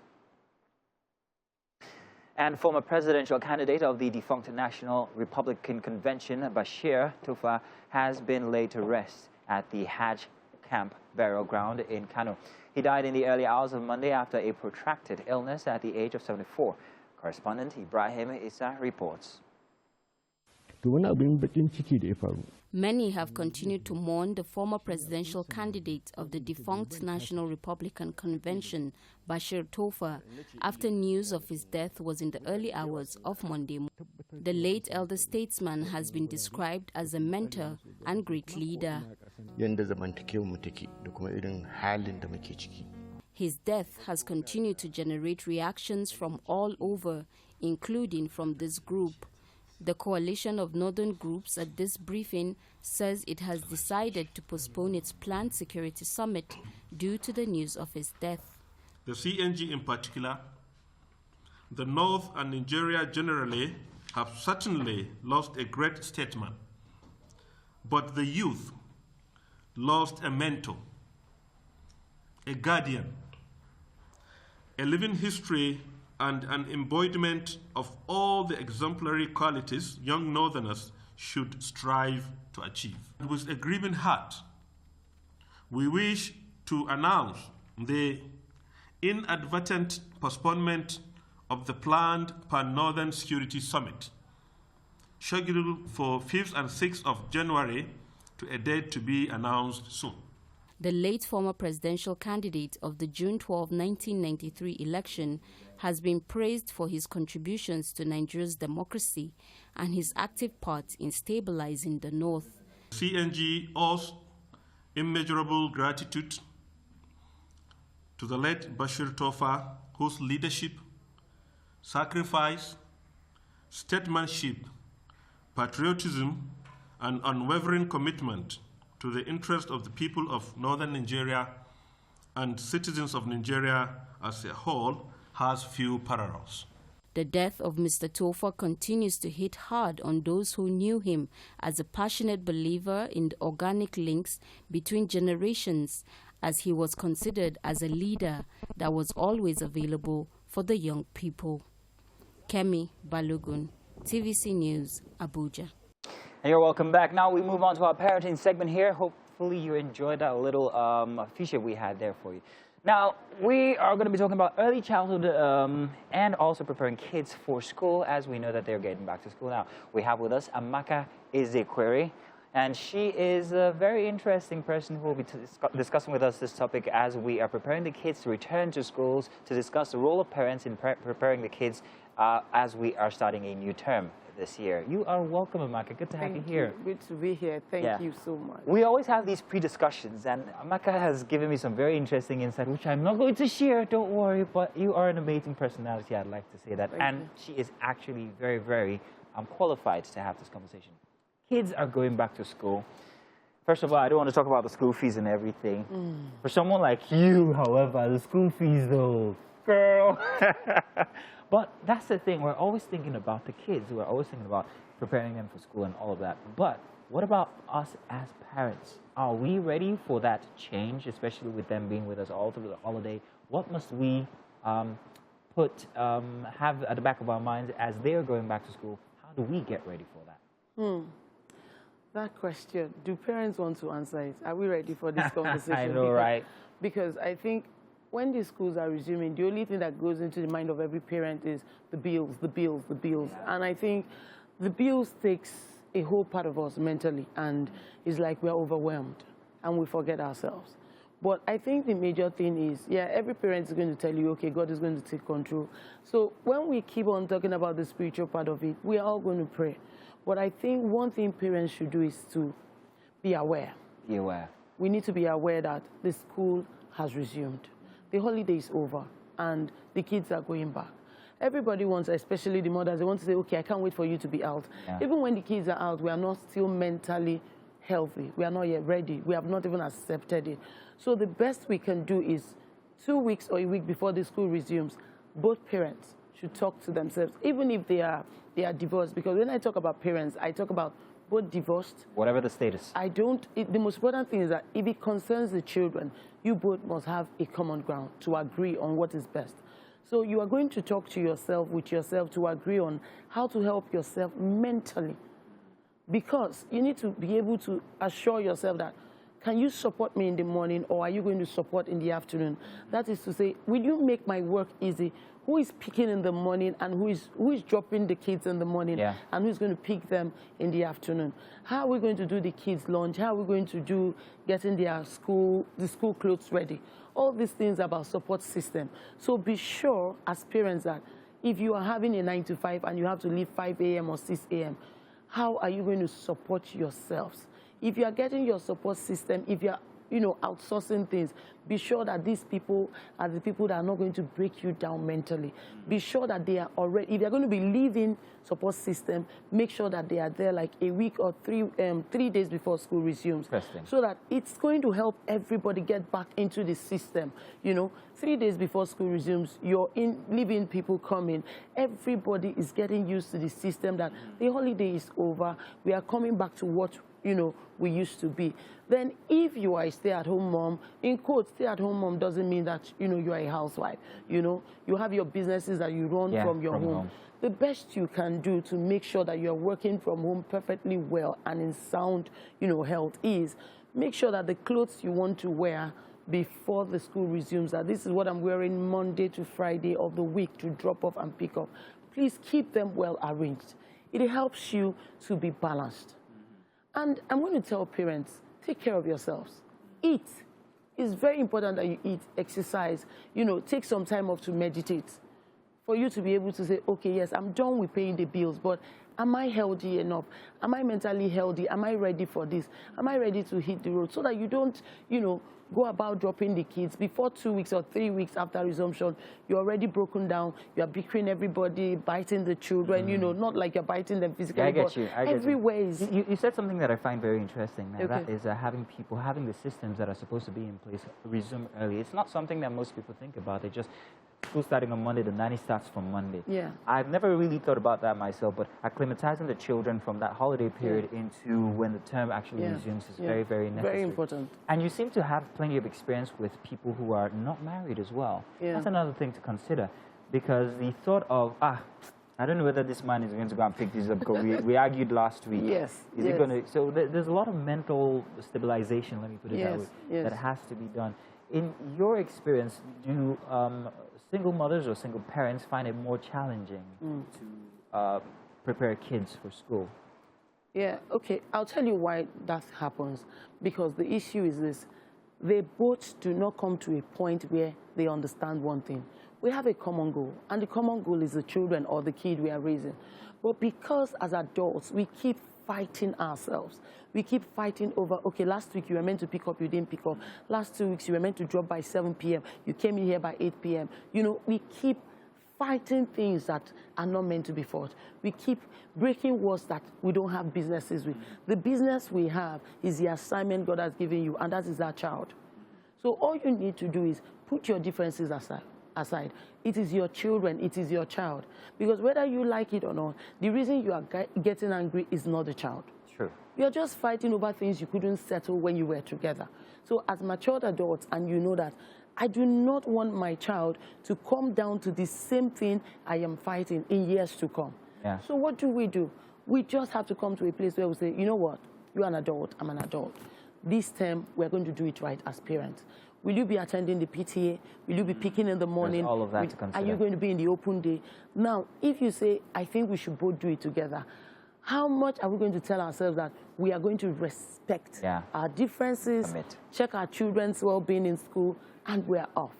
[SPEAKER 1] And former presidential candidate of the defunct National Republican Convention, Bashir Tofa, has been laid to rest at the Hajj Camp burial ground in Kano. He died in the early hours of Monday after a protracted illness at the age of 74. Correspondent Ibrahim Issa reports.
[SPEAKER 4] Many have continued to mourn the former presidential candidate of the defunct National Republican Convention, Bashir Tofa, after news of his death was in the early hours of Monday. The late elder statesman has been described as a mentor and great leader. His death has continued to generate reactions from all over, including from this group. The coalition of northern groups at this briefing says it has decided to postpone its planned security summit due to the news of his death.
[SPEAKER 5] The CNG in particular, the North and Nigeria generally have certainly lost a great statesman, but the youth lost a mentor, a guardian, a living history and an embodiment of all the exemplary qualities young Northerners should strive to achieve. With a grieving heart, we wish to announce the inadvertent postponement of the planned Pan-Northern Security Summit, scheduled for 5th and 6th of January, to a date to be announced soon.
[SPEAKER 4] The late former presidential candidate of the June 12, 1993 election has been praised for his contributions to Nigeria's democracy and his active part in stabilizing the North.
[SPEAKER 5] CNG owes immeasurable gratitude to the late Bashir Tofa, whose leadership, sacrifice, statesmanship, patriotism, and unwavering commitment to the interest of the people of northern Nigeria and citizens of Nigeria as a whole has few parallels.
[SPEAKER 4] The death of Mr. Tofa continues to hit hard on those who knew him as a passionate believer in the organic links between generations, as he was considered as a leader that was always available for the young people. Kemi Balogun, TVC News, Abuja.
[SPEAKER 1] And you're welcome back. Now we move on to our parenting segment here. Hopefully you enjoyed that little feature we had there for you. Now, we are going to be talking about early childhood and also preparing kids for school, as we know that they're getting back to school now. We have with us Amaka Ezekwere, and she is a very interesting person who will be discussing with us this topic as we are preparing the kids to return to schools, to discuss the role of parents in preparing the kids as we are starting a new term this year. You are welcome, Amaka. Good to have you here.
[SPEAKER 7] Good to be here. Thank you so much.
[SPEAKER 1] We always have these pre-discussions, and Amaka has given me some very interesting insight, which I'm not going to share, don't worry, but you are an amazing personality, I'd like to say that.
[SPEAKER 7] Thank you.
[SPEAKER 1] She is actually very, very qualified to have this conversation. Kids are going back to school. First of all, I don't want to talk about the school fees and everything. For someone like you, however, the school fees, though, girl. But that's the thing, we're always thinking about the kids. We're always thinking about preparing them for school and all of that. But what about us as parents? Are we ready for that change, especially with them being with us all through the holiday? What must we have at the back of our minds as they're going back to school? How do we get ready for that?
[SPEAKER 7] That question, do parents want to answer it? Are we ready for this conversation?
[SPEAKER 1] I know, right?
[SPEAKER 7] Because I think when the schools are resuming, the only thing that goes into the mind of every parent is the bills, the bills, the bills. Yeah. And I think the bills takes a whole part of us mentally, and it's like we're overwhelmed and we forget ourselves. But I think the major thing is, every parent is going to tell you, okay, God is going to take control. So when we keep on talking about the spiritual part of it, we are all going to pray. But I think one thing parents should do is to be aware.
[SPEAKER 1] Be aware.
[SPEAKER 7] We need to be aware that the school has resumed. The holiday is over, and the kids are going back. Everybody wants, especially the mothers, they want to say, okay, I can't wait for you to be out. Yeah. Even when the kids are out, we are not still mentally healthy. We are not yet ready. We have not even accepted it. So the best we can do is 2 weeks or a week before the school resumes, both parents should talk to themselves, even if they are divorced. Because when I talk about parents, I talk about both divorced.
[SPEAKER 1] Whatever the status.
[SPEAKER 7] The most important thing is that if it concerns the children, you both must have a common ground to agree on what is best. So you are going to talk to yourself, with yourself, to agree on how to help yourself mentally. Because you need to be able to assure yourself that, can you support me in the morning, or are you going to support in the afternoon? That is to say, will you make my work easy? Who is picking in the morning, and who is dropping the kids in the morning, and who's going to pick them in the afternoon? How are we going to do the kids' lunch? How are we going to do getting the school clothes ready? All these things about support system. So be sure as parents that if you are having a 9 to 5 and you have to leave 5 a.m. or 6 a.m., how are you going to support yourselves? If you are getting your support system, if you are outsourcing things, be sure that these people are the people that are not going to break you down mentally. Be sure that they are already, if they're going to be leaving support system, make sure that they are there like a week or 3 days before school resumes. So that it's going to help everybody get back into the system. 3 days before school resumes, you're leaving people coming. Everybody is getting used to the system that the holiday is over. We are coming back to what we used to be. Then if you are a stay-at-home mom, in quotes, stay-at-home mom doesn't mean that, you are a housewife. You have your businesses that you run from your home. The best you can do to make sure that you're working from home perfectly well and in sound, health is make sure that the clothes you want to wear before the school resumes, that this is what I'm wearing Monday to Friday of the week to drop off and pick up. Please keep them well arranged. It helps you to be balanced. And I'm going to tell parents, take care of yourselves. Eat. It's very important that you eat, exercise, you know, take some time off to meditate. For you to be able to say, okay, yes, I'm done with paying the bills, but am I healthy enough? Am I mentally healthy? Am I ready for this? Am I ready to hit the road? So that you don't, you know, go about dropping the kids. Before 2 weeks or 3 weeks after resumption, you're already broken down. You're bickering everybody, biting the children, you know, not like you're biting them physically,
[SPEAKER 1] Yeah, I get
[SPEAKER 7] but
[SPEAKER 1] you.
[SPEAKER 7] everywhere is...
[SPEAKER 1] You said something that I find very interesting, man.
[SPEAKER 7] Okay.
[SPEAKER 1] That is having the systems that are supposed to be in place resume early. It's not something that most people think about. They just, school starting on Monday, the nanny starts from Monday.
[SPEAKER 7] Yeah.
[SPEAKER 1] I've never really thought about that myself, but acclimatizing the children from that holiday period into when the term actually resumes is very, very necessary.
[SPEAKER 7] Very important.
[SPEAKER 1] And you seem to have plenty of experience with people who are not married as well.
[SPEAKER 7] Yeah.
[SPEAKER 1] That's another thing to consider, because the thought of, I don't know whether this man is going to go and pick this up, because we argued last week.
[SPEAKER 7] Yes.
[SPEAKER 1] Is it going to? So there's a lot of mental stabilization, let me put it that way,
[SPEAKER 7] Yes.
[SPEAKER 1] that has to be done. In your experience, do single mothers or single parents find it more challenging to prepare kids for school?
[SPEAKER 7] Yeah, okay. I'll tell you why that happens. Because the issue is this. They both do not come to a point where they understand one thing. We have a common goal, and the common goal is the children or the kid we are raising. But because as adults, we keep fighting ourselves. We keep fighting over, okay, last week you were meant to pick up, you didn't pick up. Last 2 weeks you were meant to drop by 7 p.m. You came in here by 8 p.m. You know, we keep fighting things that are not meant to be fought. We keep breaking walls that we don't have businesses with. The business we have is the assignment God has given you, and that is our child. So all you need to do is put your differences aside. It is your children, it is your child. Because whether you like it or not, the reason you are getting angry is not the child.
[SPEAKER 1] True.
[SPEAKER 7] You're just fighting over things you couldn't settle when you were together. So as matured adults, and you know that, I do not want my child to come down to the same thing I am fighting in years to come.
[SPEAKER 1] Yeah.
[SPEAKER 7] So what do? We just have to come to a place where we say, you know what, you're an adult, I'm an adult. This term, we're going to do it right as parents. Will you be attending the PTA? Will you be picking in the morning?
[SPEAKER 1] There's all of that to consider.
[SPEAKER 7] Are you going to be in the open day? Now, if you say, I think we should both do it together, how much are we going to tell ourselves that we are going to respect our differences, check our children's well-being in school, and we're off?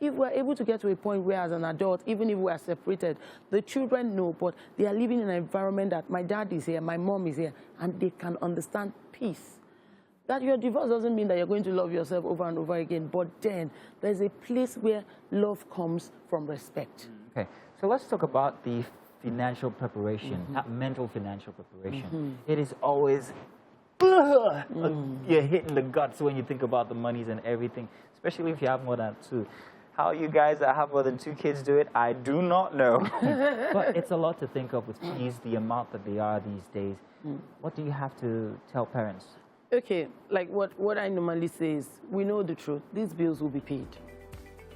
[SPEAKER 7] If we're able to get to a point where, as an adult, even if we are separated, the children know, but they are living in an environment that my dad is here, my mom is here, and they can understand peace. That your divorce doesn't mean that you're going to love yourself over and over again, but then there's a place where love comes from respect.
[SPEAKER 1] Okay, so let's talk about the financial preparation, that mental financial preparation. It is always, you're hitting the guts when you think about the monies and everything, especially if you have more than two. How you guys that have more than 2 kids do it, I do not know. But it's a lot to think of with fees, the amount that they are these days. What do you have to tell parents?
[SPEAKER 7] Okay, like what I normally say is, we know the truth. These bills will be paid.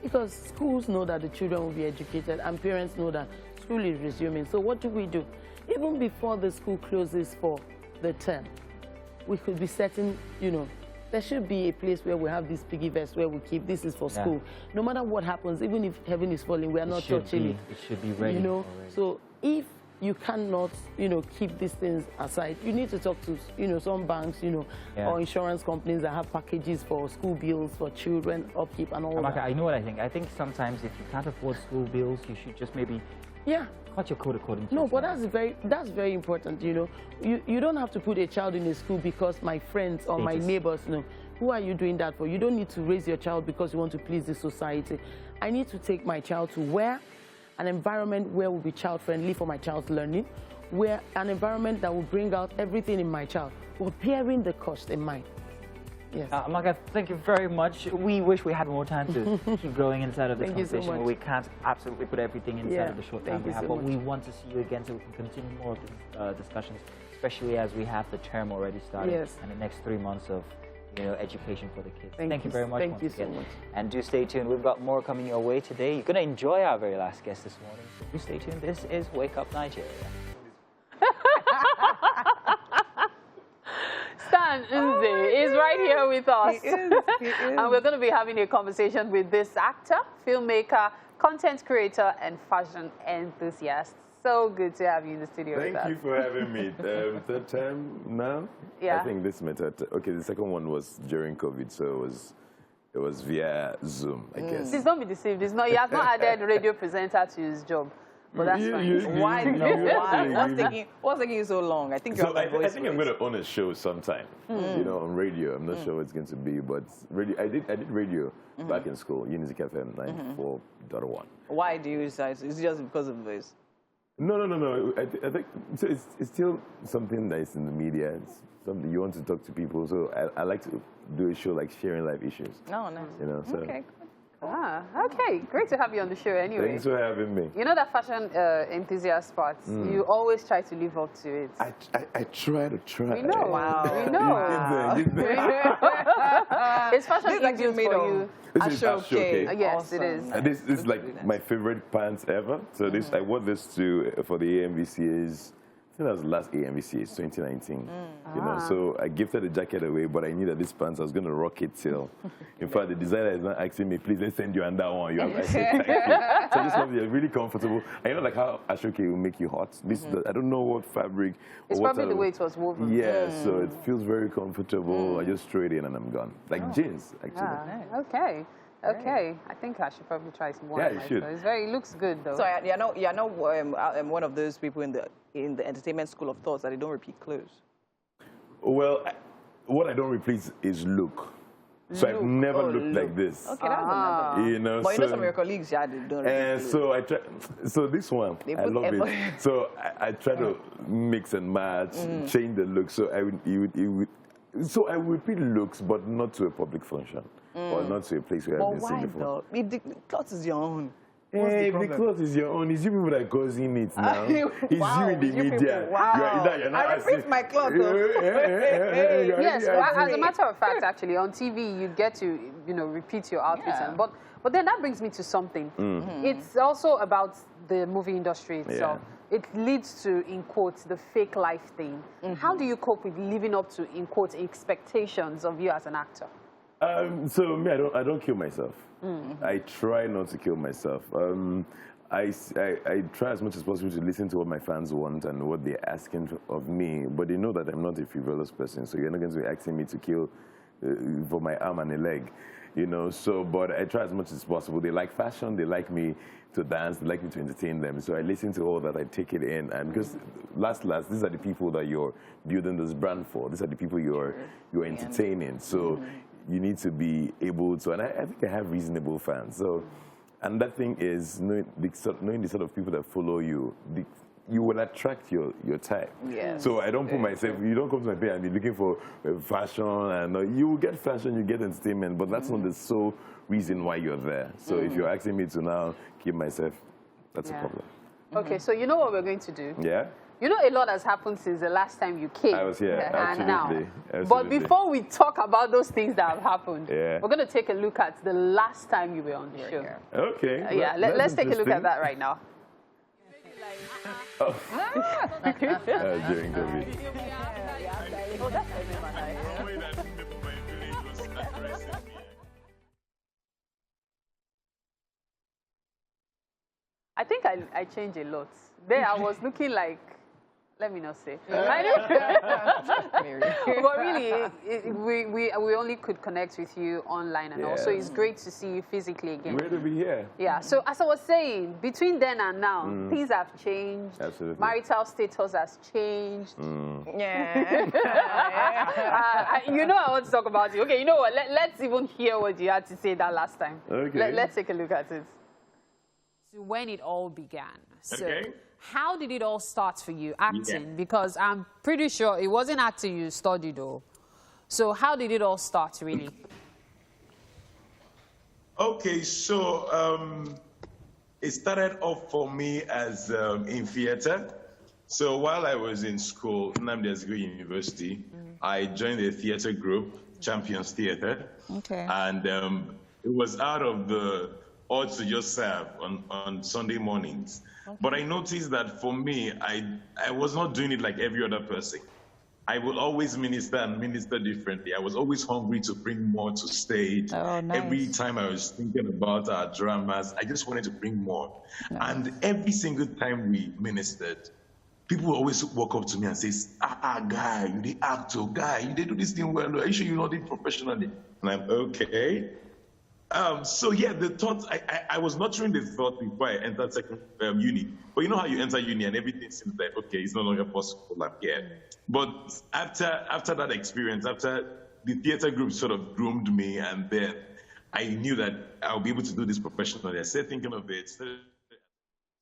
[SPEAKER 7] Because schools know that the children will be educated, and parents know that school is resuming. So what do? Even before the school closes for the term, we could be setting, you know, there should be a place where we have this piggy vest where we keep, this is for school. No matter what happens, even if heaven is falling, we are not touching it.
[SPEAKER 1] It should be ready.
[SPEAKER 7] You know,
[SPEAKER 1] already.
[SPEAKER 7] so if you cannot, you know, keep these things aside, you need to talk to, you know, some banks, you know, or insurance companies that have packages for school bills, for children, upkeep and all that.
[SPEAKER 1] I know what I think. I think sometimes if you can't afford school bills, you should just maybe cut your coat according to
[SPEAKER 7] but that's very important, you know. You don't have to put a child in a school because my friends or my neighbors know. Who are you doing that for? You don't need to raise your child because you want to please the society. I need to take my child to where an environment where will be child-friendly for my child's learning, where an environment that will bring out everything in my child, while bearing the cost in mind. Yes.
[SPEAKER 1] Amaka, thank you very much. We wish we had more time to keep going inside of this conversation.
[SPEAKER 7] So
[SPEAKER 1] we can't absolutely put everything inside of the short time we have, but we want to see you again so we can continue more of these discussions, especially as we have the term already started and the next 3 months of education for the kids. Thank you very much.
[SPEAKER 7] Thank you so much.
[SPEAKER 1] And do stay tuned. We've got more coming your way today. You're going to enjoy our very last guest this morning. So do stay tuned. This is Wake Up Nigeria.
[SPEAKER 2] Stan, Stan Nze is right here with us.
[SPEAKER 3] He is.
[SPEAKER 2] And we're going to be having a conversation with this actor, filmmaker, content creator, and fashion enthusiast. So good to have you in the studio with us.
[SPEAKER 8] Thank you for having me. Third time now?
[SPEAKER 2] Yeah.
[SPEAKER 8] I think this method. Okay, the second one was during COVID, so it was via Zoom, I guess.
[SPEAKER 2] Please don't be deceived. It's not, he has not added radio presenter to his job. But that's fine.
[SPEAKER 3] Why? Why? What's taking you so long? I think
[SPEAKER 8] so I think I'm going to own a show sometime, you know, on radio. I'm not sure what it's going to be, but radio, I did radio back in school, Music FM 94.1.
[SPEAKER 3] Why do you decide? Is it just because of this?
[SPEAKER 8] No. I think so it's still something that is in the media. It's something you want to talk to people. So I like to do a show like sharing life issues.
[SPEAKER 3] No, nice.
[SPEAKER 8] You know, so.
[SPEAKER 3] Okay.
[SPEAKER 2] Okay. Great to have you on the show anyway.
[SPEAKER 8] Thanks for having me.
[SPEAKER 2] You know that fashion enthusiast part, you always try to live up to it.
[SPEAKER 8] I try to try.
[SPEAKER 2] We know.
[SPEAKER 3] Wow.
[SPEAKER 2] We know. It's fashion
[SPEAKER 3] This is like
[SPEAKER 2] issues
[SPEAKER 3] made
[SPEAKER 2] for
[SPEAKER 3] of
[SPEAKER 2] you.
[SPEAKER 8] This is Ashoke.
[SPEAKER 2] Yes,
[SPEAKER 3] Awesome.
[SPEAKER 2] it is.
[SPEAKER 8] And this is like my favorite pants ever. So this I wore this for the AMVCAs. I think that was the last AMVCAs, 2019. You know, so I gifted the jacket away, but I knew that this pants I was going to rock it till. In fact, the designer is not asking me, please, let's send you under one. You have I said, thank you. So I just love it. It's really comfortable. And you know, like how Ashoke will make you hot. This I don't know what fabric.
[SPEAKER 2] It's probably the way it was woven.
[SPEAKER 8] Yeah, so it feels very comfortable. I just throw it in and I'm gone. Like jeans, actually.
[SPEAKER 2] Okay. I think I should probably try some more.
[SPEAKER 8] Yeah, you should.
[SPEAKER 2] It looks good though.
[SPEAKER 3] So you're not one of those people in the entertainment school of thoughts that they don't repeat clothes.
[SPEAKER 8] Well, what I don't repeat is look. So I've never looked like this.
[SPEAKER 3] Okay, that's another.
[SPEAKER 8] You know,
[SPEAKER 3] But you know some of your colleagues, yeah, they don't repeat clothes.
[SPEAKER 8] so I try. So this one, I love it. So I try to mix and match, change the look. So so I would repeat looks, but not to a public function or not to a place where I've been seen before.
[SPEAKER 3] But why though? The clothes is your own.
[SPEAKER 8] Hey, the clothes is your own. It's you people that are causing it now. It's
[SPEAKER 3] Wow,
[SPEAKER 8] you in the
[SPEAKER 3] you
[SPEAKER 8] media.
[SPEAKER 3] people, wow.
[SPEAKER 8] You're not
[SPEAKER 3] I repeat my clothes.
[SPEAKER 2] Yes, as a matter of fact, actually, on TV, you get to, repeat your outfits.
[SPEAKER 3] Yeah.
[SPEAKER 2] But then that brings me to something. It's also about the movie industry itself. It leads to, in quotes, the fake life thing. How do you cope with living up to, in quotes, expectations of you as an actor?
[SPEAKER 8] So me, I don't kill myself. I try not to kill myself. I try as much as possible to listen to what my fans want and what they're asking of me, but they know that I'm not a frivolous person, so you're not going to be asking me to kill for my arm and a leg, you know. So, but I try as much as possible. They like fashion, they like me to dance, they like me to entertain them. So I listen to all that, I take it in, and because last, these are the people that you're building this brand for. These are the people you're entertaining. So you need to be able to, and I think I have reasonable fans. So, and that thing is knowing the sort of people that follow you. You will attract your type.
[SPEAKER 3] Yes.
[SPEAKER 8] So I don't put myself, you don't come to my page and be looking for fashion, and you will get fashion, you get entertainment, but that's not the sole reason why you're there. So if you're asking me to now keep myself, that's a problem.
[SPEAKER 2] Okay, so you know what we're going to do?
[SPEAKER 8] Yeah?
[SPEAKER 2] You know, a lot has happened since the last time you came.
[SPEAKER 8] I was here,
[SPEAKER 2] and
[SPEAKER 8] absolutely.
[SPEAKER 2] now. But before we talk about those things that have happened, we're going to take a look at the last time you were on the show.
[SPEAKER 8] Okay.
[SPEAKER 2] Yeah, let's take a look at that right now.
[SPEAKER 8] During COVID.
[SPEAKER 2] I think I changed a lot. There I was looking like, let me not say. But really, we only could connect with you online and also it's great to see you physically again.
[SPEAKER 8] Great to be here.
[SPEAKER 2] Yeah, so as I was saying, between then and now, things have changed.
[SPEAKER 8] Absolutely.
[SPEAKER 2] Marital status has changed.
[SPEAKER 3] Yeah.
[SPEAKER 2] You know I want to talk about it. Okay, you know what? Let's even hear what you had to say that last time.
[SPEAKER 8] Okay.
[SPEAKER 2] Let's take a look at it.
[SPEAKER 9] When it all began. So
[SPEAKER 5] Okay.
[SPEAKER 9] how did it all start for you, acting? Because I'm pretty sure it wasn't acting you studied though. So how did it all start really?
[SPEAKER 10] Okay, so it started off for me as in theater. So while I was in school, Nnamdi Azikiwe University, I joined a theater group, Champions Theater.
[SPEAKER 3] Okay.
[SPEAKER 10] And it was out of the urge to just serve on Sunday mornings. Okay. But I noticed that for me, I was not doing it like every other person. I will always minister and minister differently. I was always hungry to bring more to stage.
[SPEAKER 3] Oh, nice.
[SPEAKER 10] Every time I was thinking about our dramas, I just wanted to bring more. And every single time we ministered, people would always walk up to me and say, guy, you the actor, guy, you did do this thing well. Are you sure you know it professionally? And I'm okay. So yeah, the thought, I was nurturing the thought before I entered second uni. But you know how you enter uni and everything seems like, okay, it's no longer possible. Like, yeah. But after that experience, after the theater group sort of groomed me, and then I knew that I'll be able to do this professionally. I started thinking of it.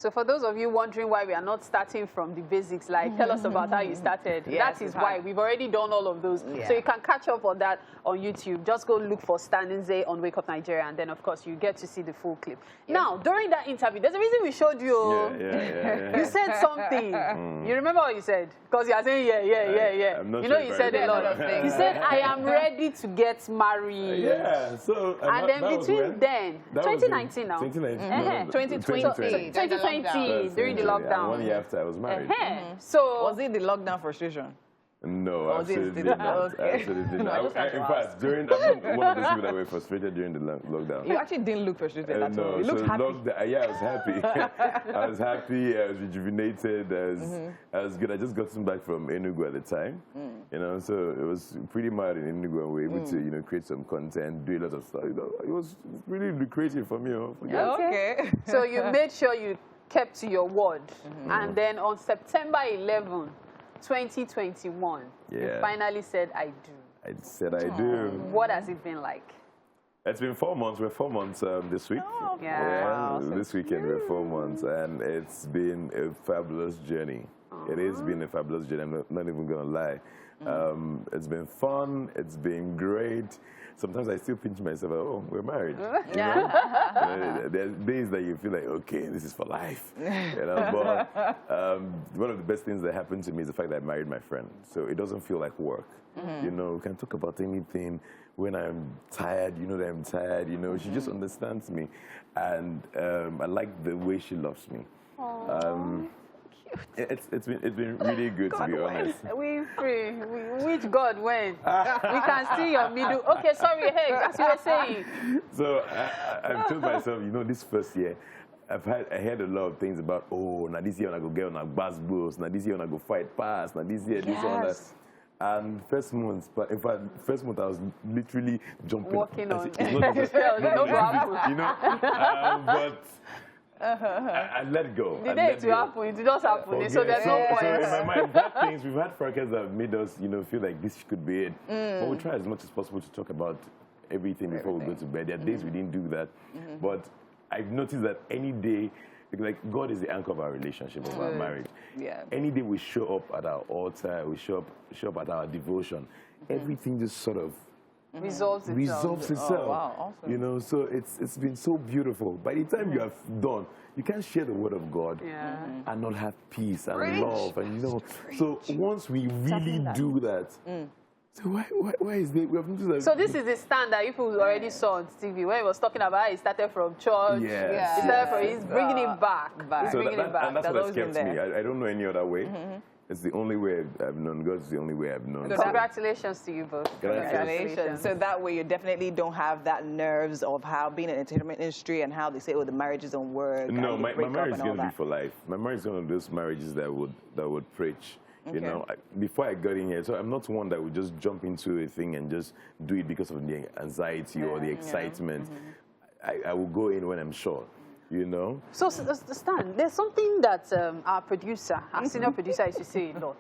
[SPEAKER 2] So for those of you wondering why we are not starting from the basics, like tell us about how you started.
[SPEAKER 3] Yes,
[SPEAKER 2] that is why we've already done all of those. So you can catch up on that on YouTube. Just go look for Stan Nze on Wake Up Nigeria, and then of course you get to see the full clip. Now, during that interview, there's a reason we showed you. You said something. You remember what you said? Because you are saying yeah.
[SPEAKER 8] I'm not
[SPEAKER 2] you know,
[SPEAKER 8] sure
[SPEAKER 2] you said a lot of things. You said, I am ready to get married.
[SPEAKER 8] Yeah, so...
[SPEAKER 2] And then between then, 2019 now.
[SPEAKER 8] 2020.
[SPEAKER 2] 2020, during the lockdown.
[SPEAKER 8] 1 year after I was married.
[SPEAKER 2] So
[SPEAKER 3] was it the lockdown frustration?
[SPEAKER 8] No, absolutely not.
[SPEAKER 3] Okay.
[SPEAKER 8] Absolutely not. In fact, I'm one of those people that were frustrated during the lockdown.
[SPEAKER 3] You actually didn't look frustrated at all. You looked happy.
[SPEAKER 8] Yeah, I was happy. I was happy. I was rejuvenated. I was good. I just got back from Enugu at the time. You know, so it was pretty mad in Enugu, and we were able to, you know, create some content, do a lot of stuff. You know, it was really lucrative for me.
[SPEAKER 2] Okay. So you made sure you kept to your word, and then on September 11. 2021, you finally said, I do.
[SPEAKER 8] I said I do.
[SPEAKER 2] What has it been like?
[SPEAKER 8] It's been 4 months. We're 4 months this week.
[SPEAKER 2] Wow.
[SPEAKER 8] This weekend we're 4 months, and it's been a fabulous journey. It has been a fabulous journey. I'm not even going to lie. It's been fun. It's been great. Sometimes I still pinch myself, oh, we're married. You know? There's days that you feel like, okay, this is for life. You know? But one of the best things that happened to me is the fact that I married my friend. So it doesn't feel like work. You know, we can talk about anything. When I'm tired, you know that I'm tired. You know, she just understands me. And I like the way she loves me. It's been really good, to be honest.
[SPEAKER 2] We free. Which God when? We can see your middle. Okay, sorry, hey, as you were saying.
[SPEAKER 8] So I've told myself, you know, this first year, I heard a lot of things about, oh, now this year I go get on a bus bus, now this year I go fight pass, now this year, this one, that. And first month, but in fact, first month I was literally jumping.
[SPEAKER 2] Walking on.
[SPEAKER 8] It's not just, you know, but I let it go.
[SPEAKER 2] The day it will happen, it just happen. So there's no point.
[SPEAKER 8] So in my mind, we've had fracas that have made us, you know, feel like this could be it. But we try as much as possible to talk about everything before we go to bed. There are days we didn't do that. But I've noticed that any day, like God is the anchor of our relationship, of our marriage. Any day we show up at our altar, we show up at our devotion, everything just sort of
[SPEAKER 2] resolves itself.
[SPEAKER 8] Oh, wow, awesome. You know, so it's been so beautiful. By the time you have done, you can't share the word of God and not have peace and love, and you know. So once we really do that, so why is there? We have to do that.
[SPEAKER 2] So this is the stand that people already saw on TV where he was talking about. He started from church. He started from. He's bringing it back. He's bringing it back.
[SPEAKER 8] And that's what has kept me. I don't know any other way. It's the only way I've known. God's the only way I've known.
[SPEAKER 2] Congratulations to you both.
[SPEAKER 3] Congratulations. So that way you definitely don't have that nerves of how being in the entertainment industry and how they say, oh, the marriages don't work.
[SPEAKER 8] No, my marriage is going to be for life. My marriage is one of those marriages that would preach. You know, before I got in here, so I'm not one that would just jump into a thing and just do it because of the anxiety or the excitement. I will go in when I'm sure. You know?
[SPEAKER 2] So, Stan, there's something that our producer, our senior producer, used to say a lot.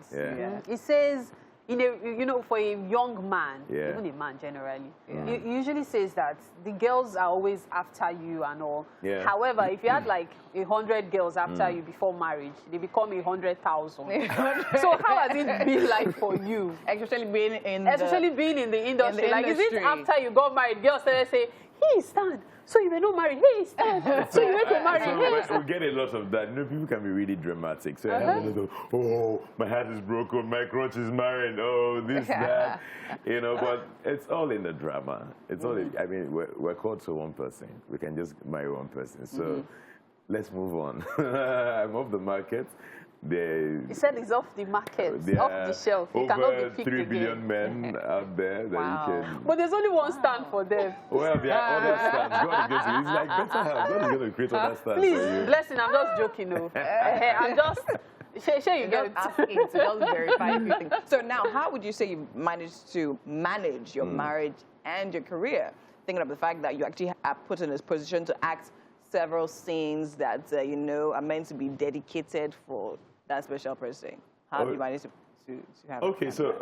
[SPEAKER 2] He says, you know, for a young man, even a man generally, he usually says that the girls are always after you and all. However, if you had like 100 girls after you before marriage, they become 100,000. So how has it been like for you?
[SPEAKER 3] Especially being in
[SPEAKER 2] the industry. Like, is it after you got married, girls started saying, hey, Stan, so you were not married. Hey, Stan, so you went to marry.
[SPEAKER 8] So we get a lot of that. You know, people can be really dramatic. So I have a little, oh, my heart is broken, my crotch is married, oh, this, that. You know, but it's all in the drama. It's all in, I mean, we're called to one person. We can just marry one person. So let's move on. I'm off the market.
[SPEAKER 2] He said it's off the market, off the shelf. It cannot be picked
[SPEAKER 8] 3
[SPEAKER 2] again.
[SPEAKER 8] billion men out there that you can...
[SPEAKER 2] But there's only one stand for them.
[SPEAKER 8] Well, there are other stands. God is going to... It's like better help. God is going to create other stands
[SPEAKER 2] Please,
[SPEAKER 8] for you.
[SPEAKER 2] blessing, I'm just joking. No. I'm just... Sure you get
[SPEAKER 3] asking to just verify a few things. So now, how would you say you managed to manage your marriage and your career? Thinking of the fact that you actually are put in a position to act several scenes that, you know, are meant to be dedicated for that special person. How do you manage to have...
[SPEAKER 8] Okay, so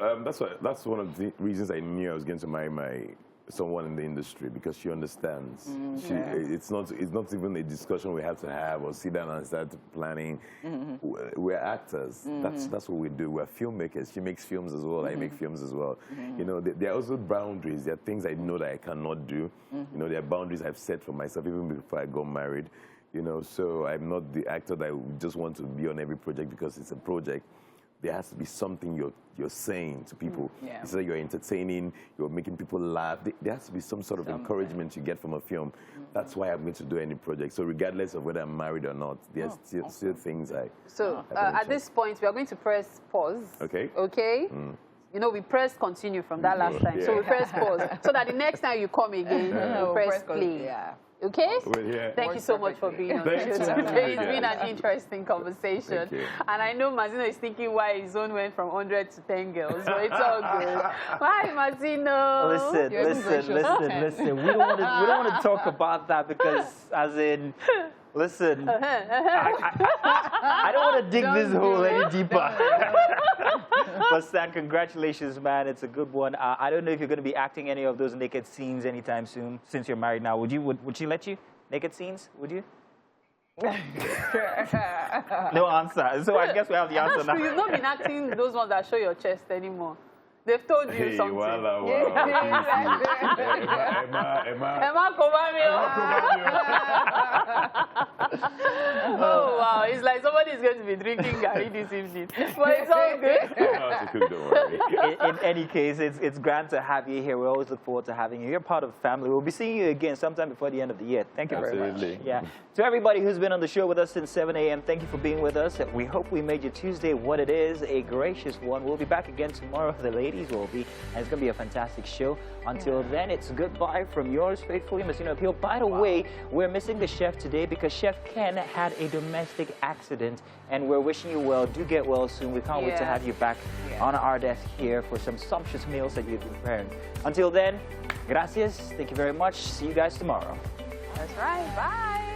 [SPEAKER 8] that's one of the reasons I knew I was going to marry someone in the industry, because she understands. It's not even a discussion we have to have or sit down and start planning. We're actors. That's what we do. We're filmmakers. She makes films as well. I make films as well. You know, there are also boundaries. There are things I know that I cannot do. You know, there are boundaries I've set for myself even before I got married. You know, so I'm not the actor that just want to be on every project because it's a project. There has to be something you're saying to people. It's like you're entertaining, you're making people laugh. There has to be some sort of encouragement you get from a film. That's why I'm going to do any project. So regardless of whether I'm married or not, there's still things I...
[SPEAKER 2] So at this point, we are going to press pause.
[SPEAKER 8] Okay.
[SPEAKER 2] Okay? You know, we press continue from that last time. So we press pause. So that the next time you come again, you press play.
[SPEAKER 3] Yeah.
[SPEAKER 2] Okay?
[SPEAKER 8] Thank
[SPEAKER 2] you so much for being on the show today. It's been an interesting conversation. And I know Mazino is thinking why his own went from 100 to 10 girls, but it's all good. Bye, Mazino.
[SPEAKER 1] Listen. We don't want to talk about that because, as in, listen, I don't want to dig this hole any deeper. But Stan, congratulations, man. It's a good one. I don't know if you're going to be acting any of those naked scenes anytime soon, since you're married now. Would she let you? Naked scenes? Would you? No answer. So I guess we have the answer now.
[SPEAKER 2] You've not been acting those ones that show your chest anymore. They've told you something.
[SPEAKER 8] Emma
[SPEAKER 2] Oh, wow. It's like somebody's going to be drinking Gary this evening. But it's all good.
[SPEAKER 8] Don't worry.
[SPEAKER 1] In any case, it's grand to have you here. We always look forward to having you. You're part of the family. We'll be seeing you again sometime before the end of the year. Thank you very much. Yeah. To everybody who's been on the show with us since 7 a.m., thank you for being with us. We hope we made your Tuesday what it is, a gracious one. We'll be back again tomorrow. The ladies will be, and it's going to be a fantastic show. Until then, it's goodbye from yours faithfully, Messina Appeal. By the way, we're missing the chef today because Chef Ken had a domestic accident, and we're wishing you well. Do get well soon. We can't wait to have you back on our desk here for some sumptuous meals that you've been preparing. Until then, gracias. Thank you very much. See you guys tomorrow.
[SPEAKER 2] That's right. Bye.